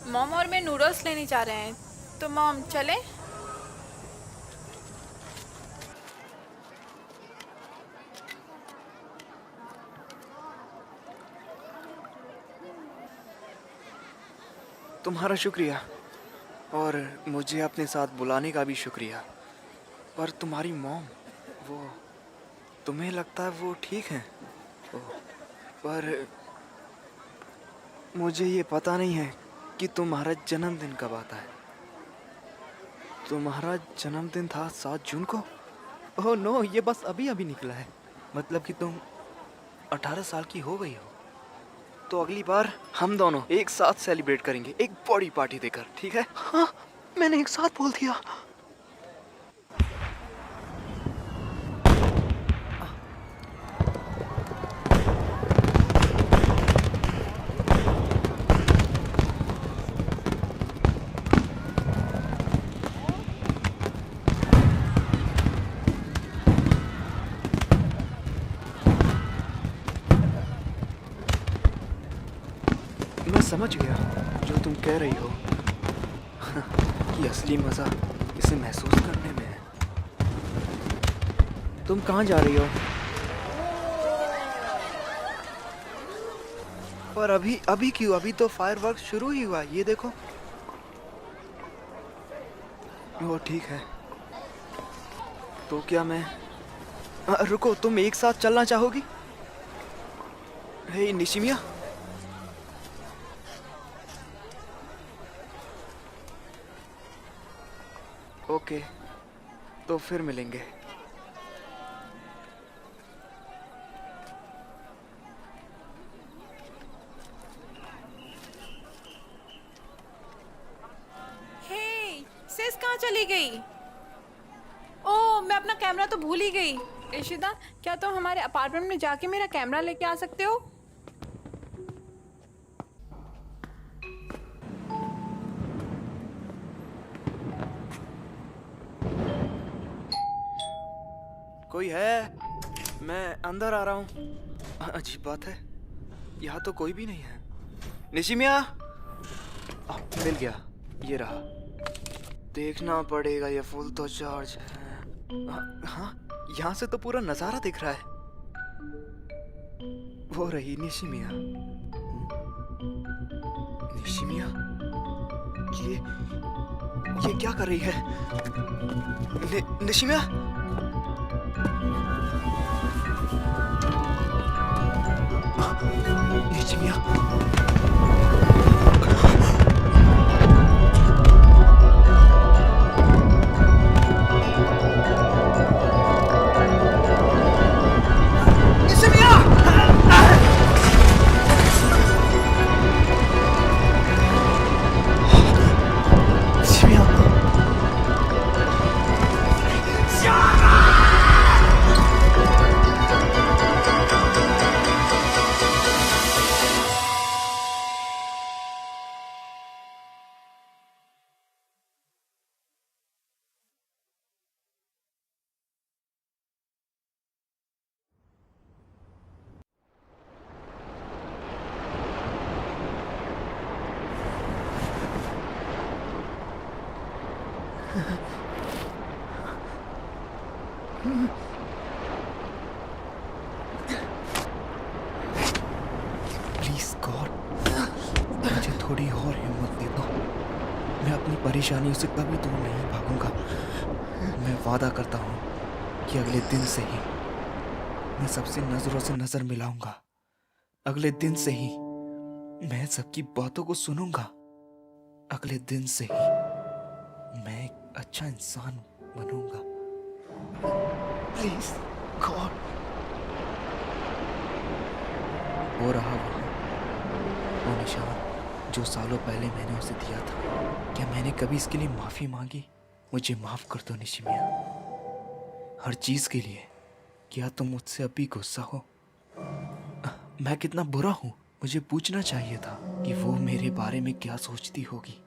मॉम और मैं नूडल्स लेने जा रहे हैं, तो मॉम चले? तुम्हारा शुक्रिया, और मुझे अपने साथ बुलाने का भी शुक्रिया। पर तुम्हारी मॉम, वो, तुम्हें लगता है वो ठीक है? पर मुझे ये पता नहीं है कि तुम्हारा जन्मदिन कब आता है। तुम्हारा जन्मदिन था 7 जून को? ओह नो, ये बस अभी अभी निकला है। मतलब कि तुम 18 साल की हो गई हो। तो अगली बार हम दोनों एक साथ सेलिब्रेट करेंगे, एक बड़ी पार्टी देकर, ठीक है? हाँ, मैंने एक साथ बोल दिया। समझ गया जो तुम कह रही हो कि असली मजा इसे महसूस करने में है। तुम कहाँ जा रही हो? पर अभी क्यों? अभी तो फायरवर्क्स शुरू ही हुआ, ये देखो। वो ठीक है। तो क्या मैं रुको, तुम एक साथ चलना चाहोगी? हे निशिमिया। ओके, तो फिर मिलेंगे। हे, सिस कहाँ चली गई? ओह, मैं अपना कैमरा तो भूल ही गई। इशिदा, क्या तुम हमारे अपार्टमेंट में जाके मेरा कैमरा लेके आ सकते हो? कोई है? मैं अंदर आ रहा हूँ। अजीब बात है, यहाँ तो कोई भी नहीं है। निशिमिया, मिल गया, ये रहा। देखना पड़ेगा, ये फुल तो चार्ज है। हाँ, यहाँ से तो पूरा नजारा दिख रहा है। वो रही निशिमिया। निशिमिया, ये क्या कर रही है? निशिमिया, निशिमिया, प्लीज गॉड, मुझे थोड़ी और हिम्मत दे दो। मैं अपनी परेशानियों से कभी दूर नहीं भागूंगा। मैं वादा करता हूँ कि अगले दिन से ही मैं सबसे नजरों से नजर मिलाऊंगा। अगले दिन से ही मैं सबकी बातों को सुनूंगा। अगले दिन से ही मैं एक अच्छा इंसान बनूंगा। Please God. वो रहा वो निशान जो सालों पहले मैंने उसे दिया था। क्या मैंने कभी इसके लिए माफी मांगी? मुझे माफ कर दो निशिमिया, हर चीज के लिए। क्या तुम मुझसे अभी गुस्सा हो? मैं कितना बुरा हूँ? मुझे पूछना चाहिए था कि वो मेरे बारे में क्या सोचती होगी।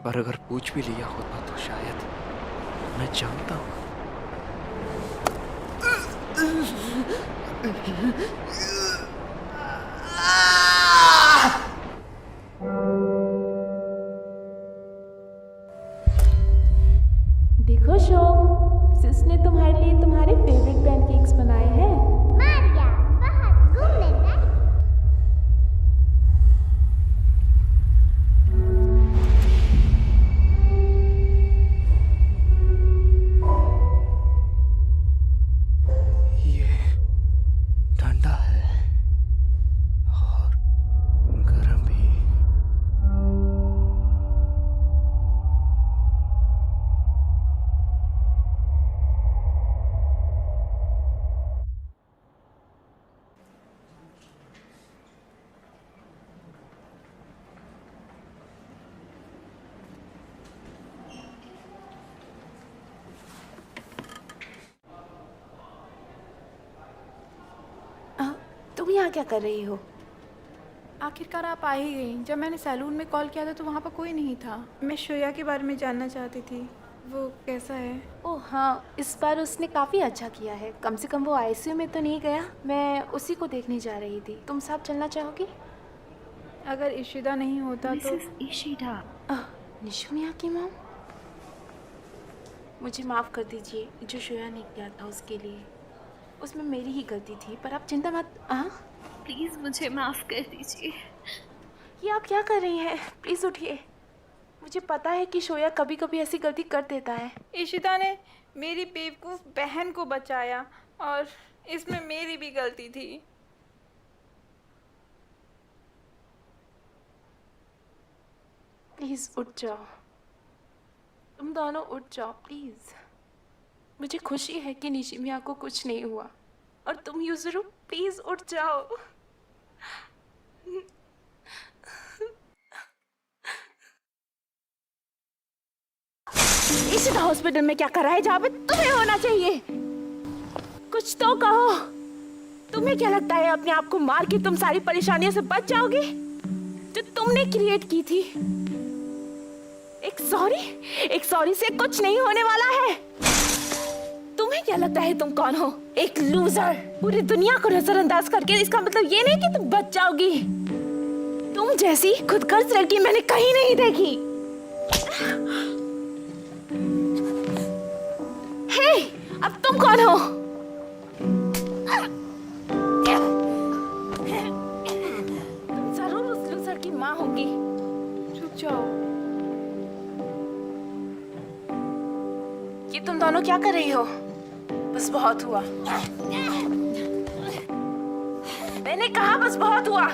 पर अगर पूछ भी लिया होता तो शायद मैं जानता हूँ। देखो शोक, सिस ने तुम्हारे लिए तुम्हारे फेवरेट पैनकेक्स बनाए हैं। मारिया, बाहर घूमने गए। ये ठंडा है और गर्म भी। तुम यहाँ क्या कर रही हो? आखिरकार आप आ ही गई। जब मैंने सैलून में कॉल किया था तो वहाँ पर कोई नहीं था। मैं श्रेया के बारे में जानना चाहती थी, वो कैसा है? ओह हाँ, इस बार उसने काफ़ी अच्छा किया है। कम से कम वो आईसीयू में तो नहीं गया। मैं उसी को देखने जा रही थी। तुम साथ चलना चाहोगी? अगर इशिदा नहीं होता तो। इशिदा, निशिमिया की मॉम। मुझे माफ़ कर दीजिए, जो श्रेया ने किया था उसके लिए। उसमें मेरी ही गलती थी, पर आप चिंता मत। प्लीज़ मुझे माफ़ कर दीजिए। ये आप क्या कर रही हैं? प्लीज़ उठिए, मुझे पता है कि शोया कभी कभी ऐसी गलती कर देता है। इशिता ने मेरी बेवकूफ़ बहन को बचाया और इसमें मेरी भी गलती थी। प्लीज उठ जाओ, तुम दोनों उठ जाओ प्लीज। मुझे खुशी है कि निशिमिया को कुछ नहीं हुआ, और तुम यूजुरू प्लीज उठ जाओ। इस हॉस्पिटल में क्या कर रहा है जहाँ पे तुम्हें होना चाहिए? कुछ तो कहो। तुम्हें क्या लगता है अपने आप को मार के तुम सारी परेशानियों से बच जाओगे जो तुमने क्रिएट की थी? एक सॉरी से कुछ नहीं होने वाला है। तुम्हें क्या लगता है तुम कौन हो? एक लूजर। पूरी दुनिया को नजरअंदाज करके इसका मतलब ये नहीं कि तुम बच जाओगी। तुम जैसी खुदगर्ज लड़की मैंने कहीं नहीं देखी। हे, अब तुम कौन हो? तुम जरूर उस लूजर की माँ होगी। चुप जाओ। ये तुम दोनों क्या कर रही हो? बस बहुत हुआ। मैंने कहा बस बहुत हुआ।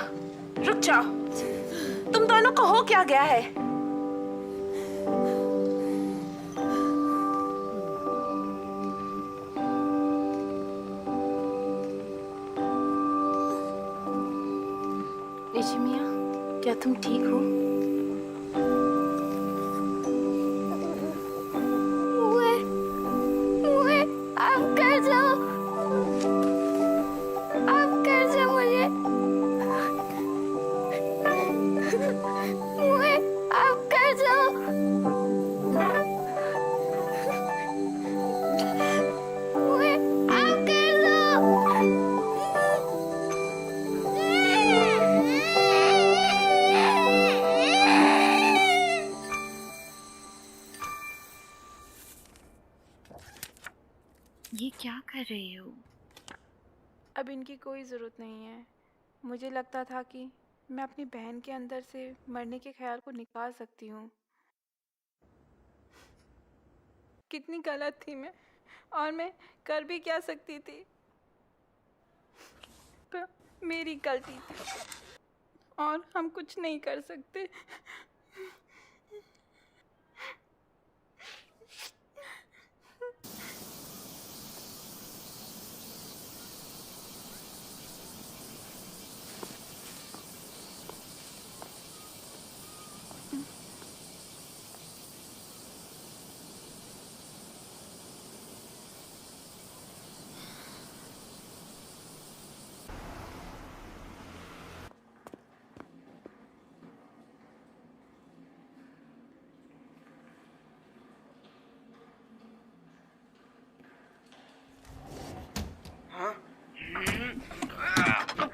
रुक जाओ। तुम दोनों को हो क्या गया है? निशिमिया, क्या तुम ठीक हो? आप कर जाओ मुझे। आप कर जाओ। आप कर ये क्या कर रहे हो? अब इनकी कोई ज़रूरत नहीं है। मुझे लगता था कि मैं अपनी बहन के अंदर से मरने के ख्याल को निकाल सकती हूँ। कितनी गलत थी मैं, और मैं कर भी क्या सकती थी। पर मेरी गलती थी और हम कुछ नहीं कर सकते।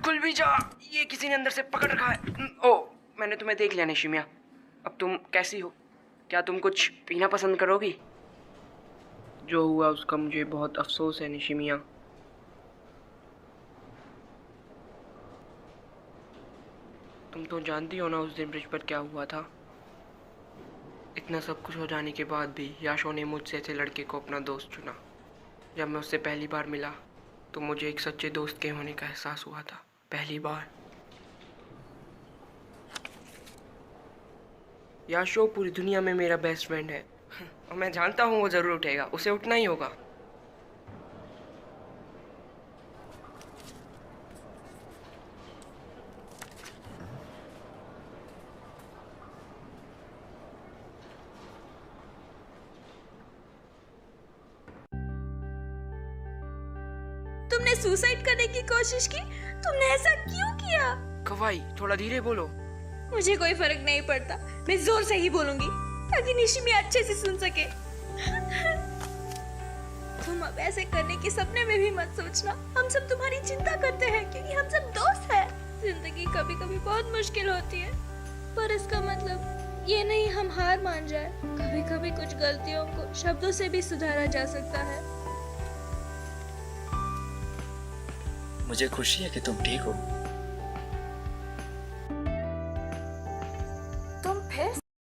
खुल भी जा, ये किसी ने अंदर से पकड़ रखा है। ओ, मैंने तुम्हें देख लिया निशिमिया। अब तुम कैसी हो? क्या तुम कुछ पीना पसंद करोगी? जो हुआ उसका मुझे बहुत अफसोस है निशिमिया। तुम तो जानती हो ना उस दिन ब्रिज पर क्या हुआ था। इतना सब कुछ हो जाने के बाद भी याशो ने मुझसे ऐसे लड़के को अपना दोस्त चुना। जब मैं उससे पहली बार मिला तो मुझे एक सच्चे दोस्त के होने का एहसास हुआ था, पहली बार। याशो पूरी दुनिया में मेरा बेस्ट फ्रेंड है और मैं जानता हूँ वो ज़रूर उठेगा, उसे उठना ही होगा। तुमने सुसाइड करने की कोशिश की? तुमने ऐसा क्यों किया? कवाई, थोड़ा धीरे बोलो। मुझे कोई फर्क नहीं पड़ता, मैं जोर से ही बोलूंगी ताकि निशिमिया अच्छे से सुन सके। तुम अब ऐसे करने के सपने में भी मत सोचना। हम सब तुम्हारी चिंता करते हैं क्योंकि हम सब दोस्त हैं। जिंदगी कभी कभी बहुत मुश्किल होती है, पर इसका मतलब ये नहीं हम हार मान जाए। कभी कभी कुछ गलतियों को शब्दों से भी सुधारा जा सकता है। मुझे खुशी है कि तुम ठीक हो। तुम फिर